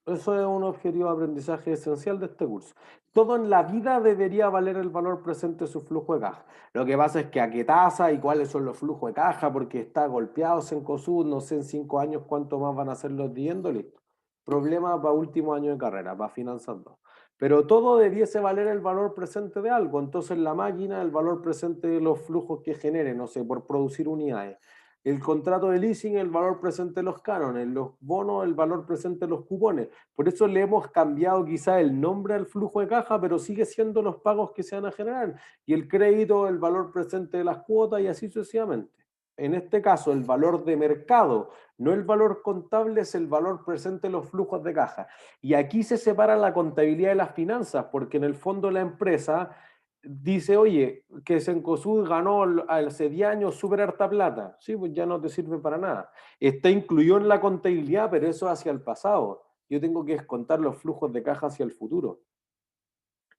A: Eso es un objetivo de aprendizaje esencial de este curso. Todo en la vida debería valer el valor presente de su flujo de caja. Lo que pasa es que a qué tasa y cuáles son los flujos de caja, porque está golpeado Cencosud, no sé en 5 años cuánto más van a ser los dividendos, listo. Problema para último año de carrera, para finanzas 2. Pero todo debiese valer el valor presente de algo. Entonces la máquina, el valor presente de los flujos que genere, no sé, por producir unidades. El contrato de leasing, el valor presente de los cánones, los bonos, el valor presente de los cupones. Por eso le hemos cambiado quizá el nombre al flujo de caja, pero sigue siendo los pagos que se van a generar. Y el crédito, el valor presente de las cuotas y así sucesivamente. En este caso, el valor de mercado, no el valor contable, es el valor presente de los flujos de caja. Y aquí se separa la contabilidad de las finanzas, porque en el fondo la empresa dice, oye, que Cencosud ganó hace 10 años súper harta plata. Sí, pues ya no te sirve para nada. Está incluido en la contabilidad, pero eso hacia el pasado. Yo tengo que descontar los flujos de caja hacia el futuro.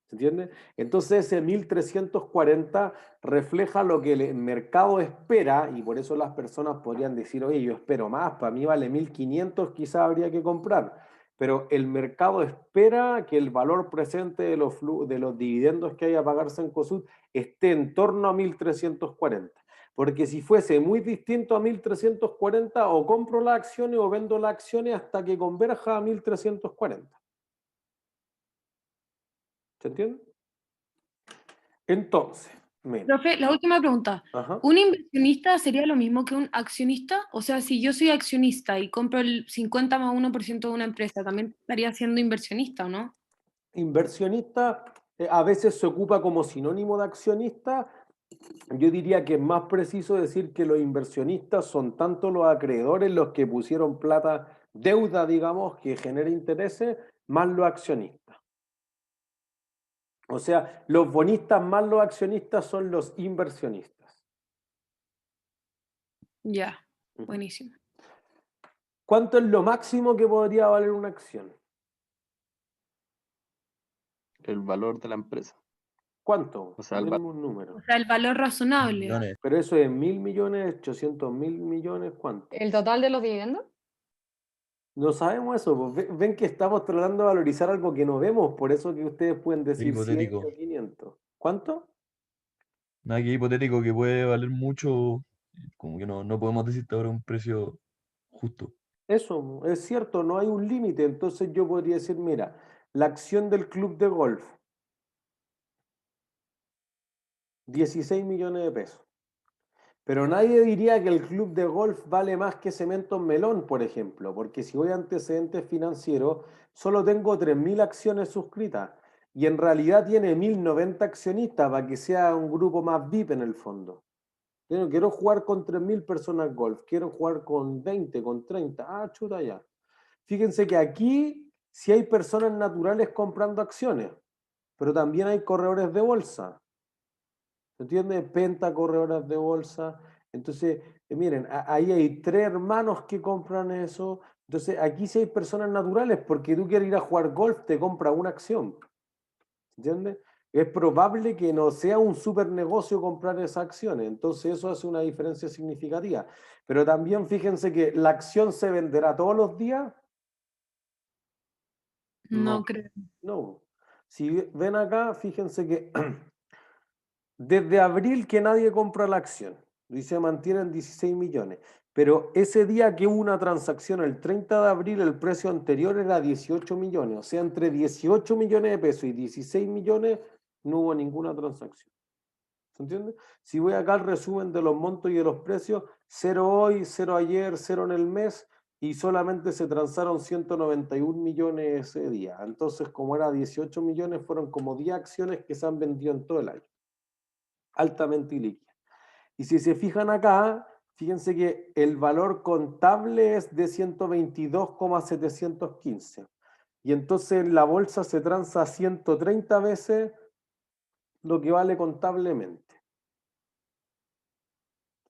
A: ¿Se entiende? Entonces ese 1340 refleja lo que el mercado espera y por eso las personas podrían decir, oye, yo espero más, para mí vale 1500, quizás habría que comprar. Pero el mercado espera que el valor presente de los dividendos que hay a pagarse en COSUD esté en torno a 1340. Porque si fuese muy distinto a 1340, o compro las acciones o vendo las acciones hasta que converja a 1340. ¿Se entiende? Entonces, mira,
D: Profe, la última pregunta.
A: ajá.
D: ¿Un inversionista sería lo mismo que un accionista? O sea, si yo soy accionista y compro el 50+1% de una empresa, ¿también estaría siendo inversionista o no?
A: Inversionista a veces se ocupa como sinónimo de accionista. Yo diría que es más preciso decir que los inversionistas son tanto los acreedores, los que pusieron plata, deuda, digamos, que genera intereses, más los accionistas. O sea, los bonistas más los accionistas son los inversionistas.
D: Ya, buenísimo.
A: ¿Cuánto es lo máximo que podría valer una acción?
I: El valor de la empresa.
A: ¿Cuánto?
I: O sea, el
A: Denme un número.
D: O sea, el valor razonable.
I: millones.
A: Pero eso es 1.000 millones, 800.000 millones, ¿cuánto?
C: ¿El total de los dividendos?
A: No sabemos eso, pues, ven que estamos tratando de valorizar algo que no vemos, por eso que ustedes pueden decir 100
I: hipotético.
A: o 500. ¿Cuánto?
I: Nada que hipotético que puede valer mucho, como que no podemos decirte ahora un precio justo.
A: Eso, es cierto, no hay un límite. Entonces yo podría decir, mira, la acción del club de golf, 16 millones de pesos. Pero nadie diría que el club de golf vale más que Cementos Melón, por ejemplo, porque si voy a antecedentes financieros, solo tengo 3.000 acciones suscritas y en realidad tiene 1.090 accionistas para que sea un grupo más VIP en el fondo. Yo no quiero jugar con 3.000 personas golf, quiero jugar con 20, con 30. Ah, chuta ya. Fíjense que aquí sí hay personas naturales comprando acciones, pero también hay corredores de bolsa. ¿Se entiende? Penta, corredores de bolsa. Entonces, miren, ahí hay 3 hermanos que compran eso. Entonces, aquí sí hay personas naturales, porque tú quieres ir a jugar golf, te compras una acción. ¿Entiendes? Es probable que no sea un super negocio comprar esas acciones. Entonces, eso hace una diferencia significativa. Pero también fíjense que la acción se venderá todos los días.
D: No creo.
A: No. Si ven acá, fíjense que desde abril que nadie compra la acción y se mantienen 16 millones. Pero ese día que hubo una transacción, el 30 de abril, el precio anterior era 18 millones. O sea, entre 18 millones de pesos y 16 millones no hubo ninguna transacción. ¿Se entiende? Si voy acá al resumen de los montos y de los precios, 0 hoy, 0 ayer, 0 en el mes, y solamente se transaron 191 millones ese día. Entonces, como era 18 millones, fueron como 10 acciones que se han vendido en todo el año. Altamente ilíquida. Y si se fijan acá, fíjense que el valor contable es de 122,715. Y entonces la bolsa se transa 130 veces lo que vale contablemente.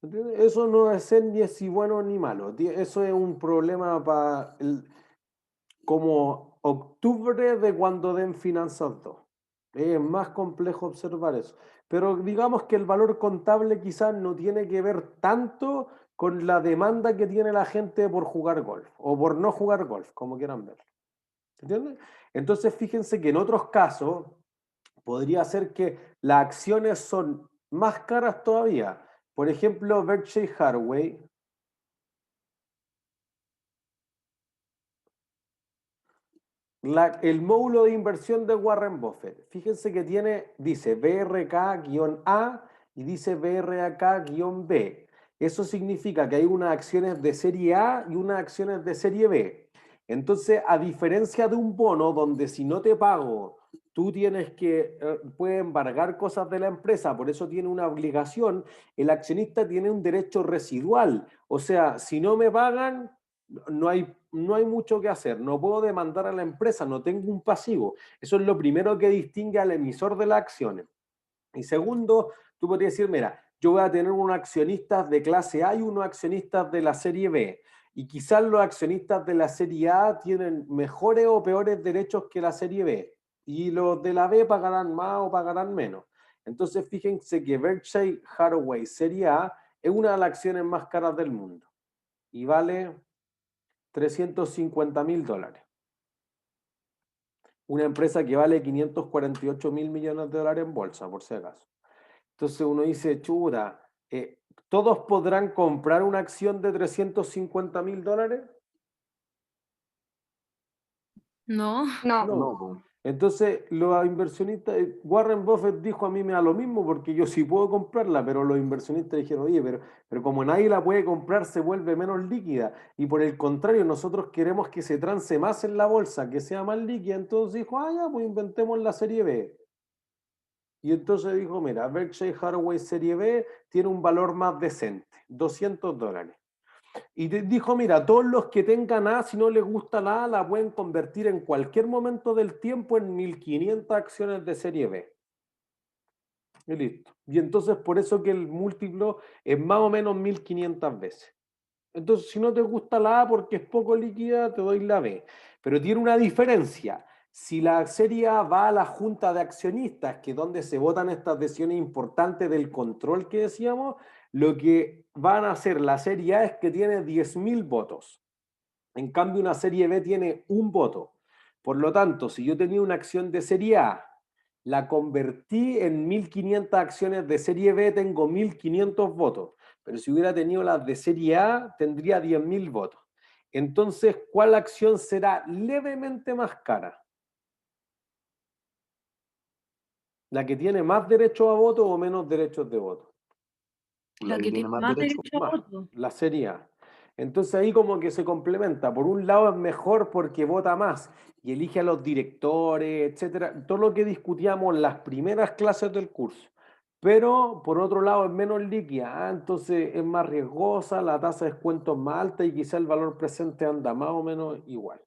A: ¿Entiendes? Eso no es ser ni si bueno ni malo. Eso es un problema para como octubre de cuando den Finanzas 2. Es más complejo observar eso. Pero digamos que el valor contable quizás no tiene que ver tanto con la demanda que tiene la gente por jugar golf o por no jugar golf, como quieran ver. ¿Entiendes? Entonces fíjense que en otros casos podría ser que las acciones son más caras todavía. Por ejemplo, Berkshire Hathaway. El módulo de inversión de Warren Buffett. Fíjense que dice BRK-A y dice BRK-B. Eso significa que hay unas acciones de serie A y unas acciones de serie B. Entonces, a diferencia de un bono donde si no te pago, tú puedes embargar cosas de la empresa, por eso tiene una obligación, el accionista tiene un derecho residual. O sea, si no me pagan, no hay mucho que hacer, no puedo demandar a la empresa, no tengo un pasivo. Eso es lo primero que distingue al emisor de las acciones. Y segundo, tú podrías decir, mira, yo voy a tener unos accionistas de clase A y unos accionistas de la serie B. Y quizás los accionistas de la serie A tienen mejores o peores derechos que la serie B. Y los de la B pagarán más o pagarán menos. Entonces, fíjense que Berkshire Hathaway serie A es una de las acciones más caras del mundo. Y vale $350.000. Una empresa que vale 548.000 millones de dólares en bolsa, por si acaso. Entonces uno dice, chuta, ¿todos podrán comprar una acción de $350.000?
D: No.
C: No.
A: No. Entonces, los inversionistas, Warren Buffett dijo, a mí me da lo mismo porque yo sí puedo comprarla, pero los inversionistas dijeron, oye, pero como nadie la puede comprar, se vuelve menos líquida. Y por el contrario, nosotros queremos que se trance más en la bolsa, que sea más líquida. Entonces dijo, ya, pues inventemos la serie B. Y entonces dijo, mira, Berkshire Hathaway serie B tiene un valor más decente, $200. Y dijo, mira, todos los que tengan A, si no les gusta la A, la pueden convertir en cualquier momento del tiempo en 1.500 acciones de serie B. Y listo. Y entonces por eso que el múltiplo es más o menos 1.500 veces. Entonces, si no te gusta la A porque es poco líquida, te doy la B. Pero tiene una diferencia. Si la serie A va a la junta de accionistas, que es donde se votan estas decisiones importantes del control que decíamos, lo que van a hacer la serie A es que tiene 10.000 votos. En cambio, una serie B tiene un voto. Por lo tanto, si yo tenía una acción de serie A, la convertí en 1.500 acciones de serie B, tengo 1.500 votos. Pero si hubiera tenido las de serie A, tendría 10.000 votos. Entonces, ¿cuál acción será levemente más cara? ¿La que tiene más derechos a voto o menos derechos de voto?
D: La que tiene más derecho a
A: Más,
D: voto.
A: la serie A. Entonces ahí como que se complementa. Por un lado es mejor porque vota más y elige a los directores, etcétera. Todo lo que discutíamos en las primeras clases del curso. Pero por otro lado es menos líquida, entonces es más riesgosa, la tasa de descuento es más alta y quizá el valor presente anda más o menos igual.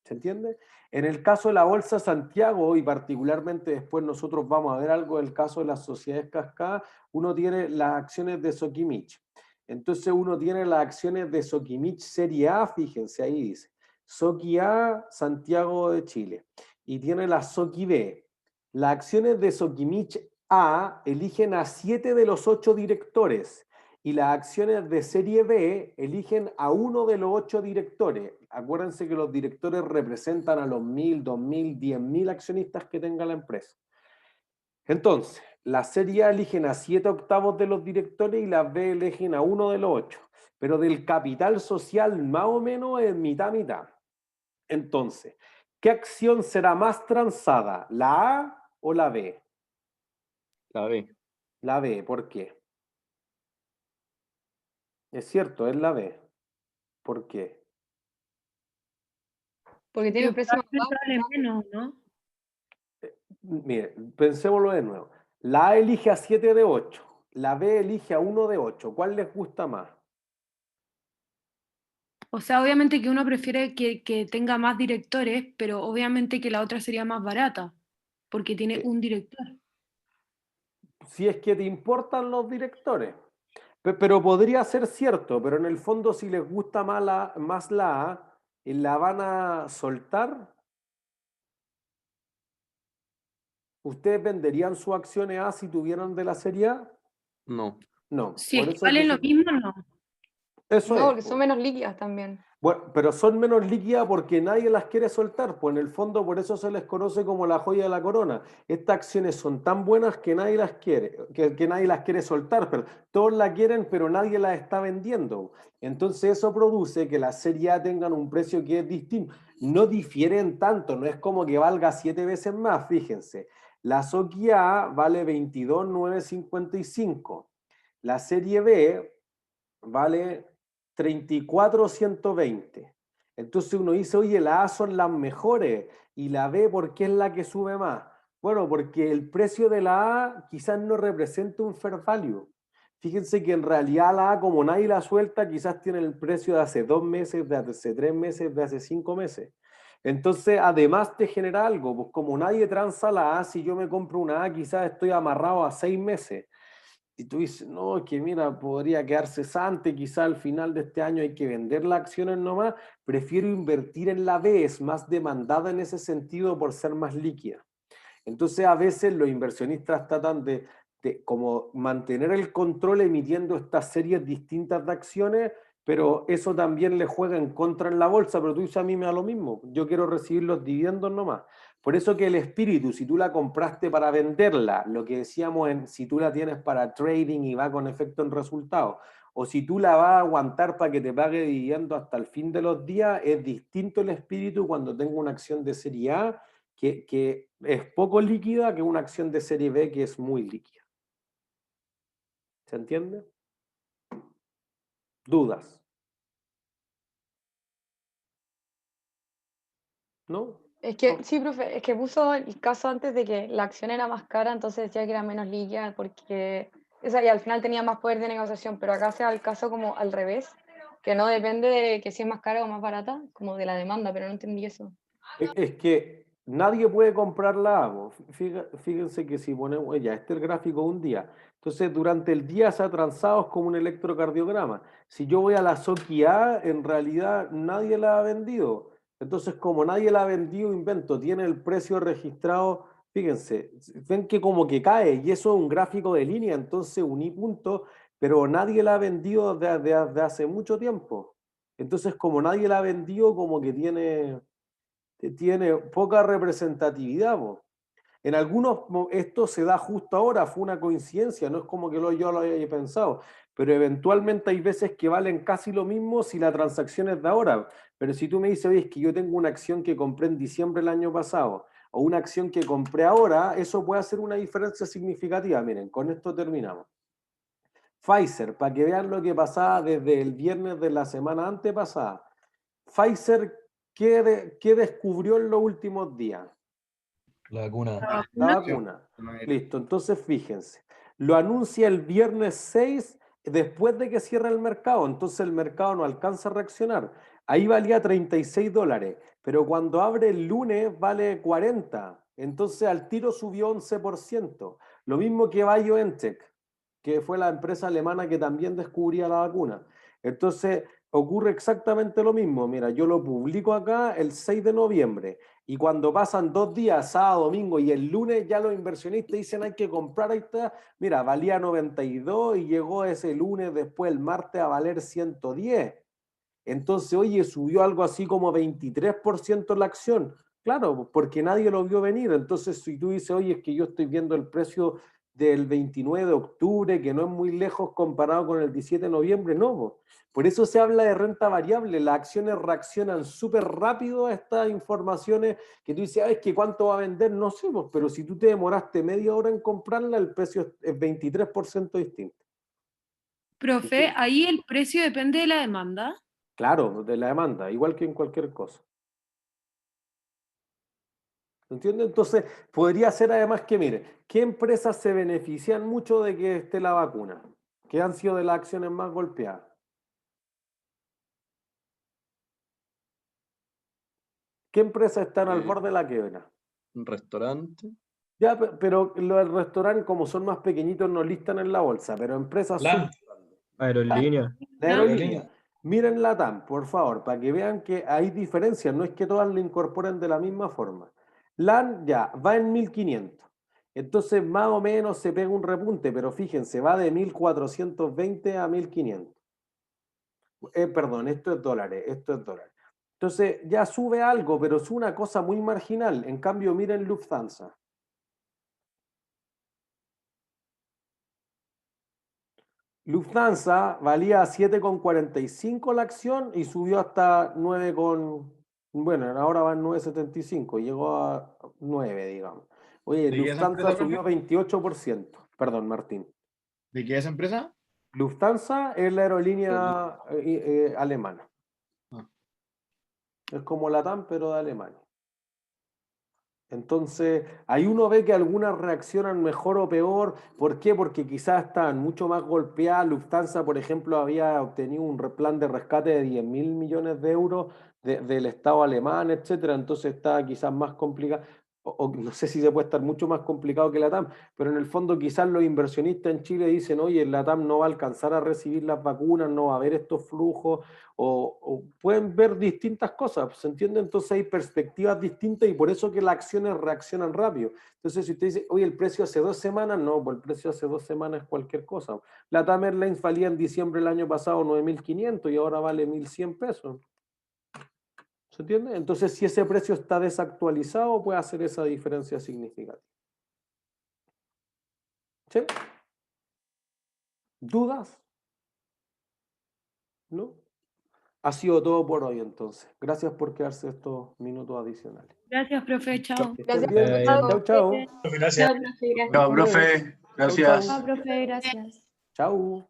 A: ¿Se entiende? En el caso de la Bolsa Santiago, y particularmente después nosotros vamos a ver algo del caso de las sociedades cascadas, uno tiene las acciones de Sokimich. Entonces uno tiene las acciones de Sokimich Serie A, fíjense, ahí dice, Soki A, Santiago de Chile. Y tiene la Soki B. Las acciones de Sokimich A eligen a 7 de los 8 directores y las acciones de serie B eligen a uno de los 8 directores. Acuérdense que los directores representan a los 1.000, 2.000, 10.000 accionistas que tenga la empresa. Entonces, la serie A eligen a 7/8 de los directores y las B eligen a uno de los 8. Pero del capital social más o menos es mitad-mitad. Entonces, ¿qué acción será más transada? ¿La A o la B?
E: La B.
A: La B, ¿por qué? Es cierto, es la B. ¿Por qué?
C: Porque tiene un precio más bajo.
D: Vale menos, ¿no?
A: Mire, pensémoslo de nuevo. La A elige a 7 de 8, la B elige a 1 de 8. ¿Cuál les gusta más?
D: O sea, obviamente que uno prefiere que tenga más directores, pero obviamente que la otra sería más barata, porque tiene un director.
A: Si es que te importan los directores. Pero podría ser cierto, pero en el fondo si les gusta más la A, ¿la van a soltar? ¿Ustedes venderían sus acciones A si tuvieran de la serie A?
E: No.
A: No,
D: Si
A: por
D: es que
A: eso es que
D: valen lo mismo, no.
A: eso
C: No,
A: es.
C: porque son menos líquidas también.
A: Bueno, pero son menos líquidas porque nadie las quiere soltar, pues en el fondo por eso se les conoce como la joya de la corona. Estas acciones son tan buenas que nadie las quiere, que nadie las quiere soltar, pero todos la quieren, pero nadie las está vendiendo. Entonces eso produce que las serie A tengan un precio que es distinto. No difieren tanto, no es como que valga 7 veces más, fíjense. La Soki A vale 22.955. La serie B vale 34.120. Entonces uno dice, oye, la A son las mejores y la B, ¿por qué es la que sube más? Bueno, porque el precio de la A quizás no representa un fair value. Fíjense que en realidad la A, como nadie la suelta, quizás tiene el precio de hace 2 meses, de hace 3 meses, de hace 5 meses. Entonces, además te genera algo, pues como nadie transa la A, si yo me compro una A, quizás estoy amarrado a 6 meses. Y tú dices, no, es que mira, podría quedar cesante, quizá al final de este año hay que vender las acciones nomás, prefiero invertir en la B, es más demandada en ese sentido por ser más líquida. Entonces a veces los inversionistas tratan de como mantener el control emitiendo estas series distintas de acciones, pero eso también le juega en contra en la bolsa, pero tú dices, a mí me da lo mismo, yo quiero recibir los dividendos nomás. Por eso que el espíritu, si tú la compraste para venderla, lo que decíamos en si tú la tienes para trading y va con efecto en resultados, o si tú la vas a aguantar para que te pague dividendo hasta el fin de los días, es distinto el espíritu cuando tengo una acción de serie A que es poco líquida que una acción de serie B que es muy líquida. ¿Se entiende? ¿Dudas? ¿No?
C: Es que, sí, profe, es que puso el caso antes de que la acción era más cara, entonces decía que era menos líquida porque, o sea, y al final tenía más poder de negociación, pero acá se da el caso como al revés, que no depende de que si es más cara o más barata, como de la demanda, pero no entendí eso.
A: Es que nadie puede comprarla. Fíjense que si ponemos, ya, este es el gráfico de un día. Entonces, durante el día se ha transado como un electrocardiograma. Si yo voy a la Soki A, en realidad nadie la ha vendido. Entonces, como nadie la ha vendido, invento, tiene el precio registrado, fíjense, ven que como que cae, y eso es un gráfico de línea, entonces uní puntos, pero nadie la ha vendido de hace mucho tiempo. Entonces, como nadie la ha vendido, como que tiene poca representatividad, po. En algunos, esto se da justo ahora, fue una coincidencia, no es como que yo lo haya pensado, pero eventualmente hay veces que valen casi lo mismo si la transacción es de ahora. Pero si tú me dices, oye, es que yo tengo una acción que compré en diciembre del año pasado, o una acción que compré ahora, eso puede hacer una diferencia significativa. Miren, con esto terminamos. Pfizer, para que vean lo que pasaba desde el viernes de la semana antepasada. Pfizer, ¿qué descubrió en los últimos días?
I: La vacuna.
A: La vacuna. Listo, entonces fíjense. Lo anuncia el viernes 6 después de que cierra el mercado, entonces el mercado no alcanza a reaccionar. Ahí valía $36, pero cuando abre el lunes vale 40. Entonces al tiro subió 11%. Lo mismo que BioNTech, que fue la empresa alemana que también descubría la vacuna. Entonces ocurre exactamente lo mismo. Mira, yo lo publico acá el 6 de noviembre. Y cuando pasan 2 días, sábado, domingo, y el lunes ya los inversionistas dicen hay que comprar, ahí está, mira, valía 92 y llegó ese lunes, después el martes, a valer 110. Entonces, oye, subió algo así como 23% la acción. Claro, porque nadie lo vio venir. Entonces, si tú dices, oye, es que yo estoy viendo el precio del 29 de octubre, que no es muy lejos comparado con el 17 de noviembre, no, po. Por eso se habla de renta variable. Las acciones reaccionan súper rápido a estas informaciones que tú dices, es que cuánto va a vender, no sé, pues, pero si tú te demoraste media hora en comprarla, el precio es 23% distinto.
D: Profe, ahí el precio depende de la demanda.
A: Claro, de la demanda, igual que en cualquier cosa. ¿Entiendes? Entonces, podría ser además que, mire, ¿qué empresas se benefician mucho de que esté la vacuna? ¿Qué han sido de las acciones más golpeadas? ¿Qué empresas están al borde de la quiebra?
J: Un restaurante.
A: Ya, pero los del restaurante, como son más pequeñitos, no listan en la bolsa, pero empresas
H: LAN.
E: Aerolínea.
A: de aerolínea. Miren LATAM, por favor, para que vean que hay diferencias, no es que todas lo incorporen de la misma forma. LAN ya va en 1500. Entonces, más o menos se pega un repunte, pero fíjense, va de 1420 a 1500. Perdón, esto es dólares, esto es dólares. Entonces, ya sube algo, pero es una cosa muy marginal. En cambio, miren Lufthansa. Lufthansa valía 7,45 la acción y subió hasta 9, bueno, ahora va en 9,75, llegó a 9, digamos. Oye,
G: ¿De qué es esa
A: Lufthansa
G: empresa,
A: subió
G: profe?
A: 28%. Perdón, Martín.
G: ¿De qué es esa empresa?
A: Lufthansa es la aerolínea alemana.
G: Ah.
A: Es como LATAM, pero de Alemania. Entonces, ahí uno ve que algunas reaccionan mejor o peor. ¿Por qué? Porque quizás están mucho más golpeadas. Lufthansa, por ejemplo, había obtenido un plan de rescate de 10.000 millones de euros del Estado alemán, etcétera. Entonces está quizás más complicado. O no sé si se puede estar mucho más complicado que la TAM, pero en el fondo quizás los inversionistas en Chile dicen, oye, la TAM no va a alcanzar a recibir las vacunas, no va a haber estos flujos, o pueden ver distintas cosas, ¿se entiende? Entonces hay perspectivas distintas y por eso que las acciones reaccionan rápido. Entonces si usted dice, oye, el precio hace 2 semanas, no, pues el precio hace 2 semanas es cualquier cosa. La TAM Airlines valía en diciembre del año pasado 9.500 y ahora vale 1.100 pesos. ¿Se entiende? Entonces, si ese precio está desactualizado, puede hacer esa diferencia significativa. ¿Sí? ¿Dudas? ¿No? Ha sido todo por hoy, entonces. Gracias por quedarse estos minutos adicionales.
D: Gracias, profe. Chao.
A: Que estén
C: Gracias.
A: bien.
C: Chao.
A: Chau, chau.
H: Gracias.
F: Chao, profe, gracias.
G: Chao,
A: Nos vemos.
G: profe.
A: Chau,
G: Gracias.
A: chau.
D: Chao, profe. Gracias.
A: Chau.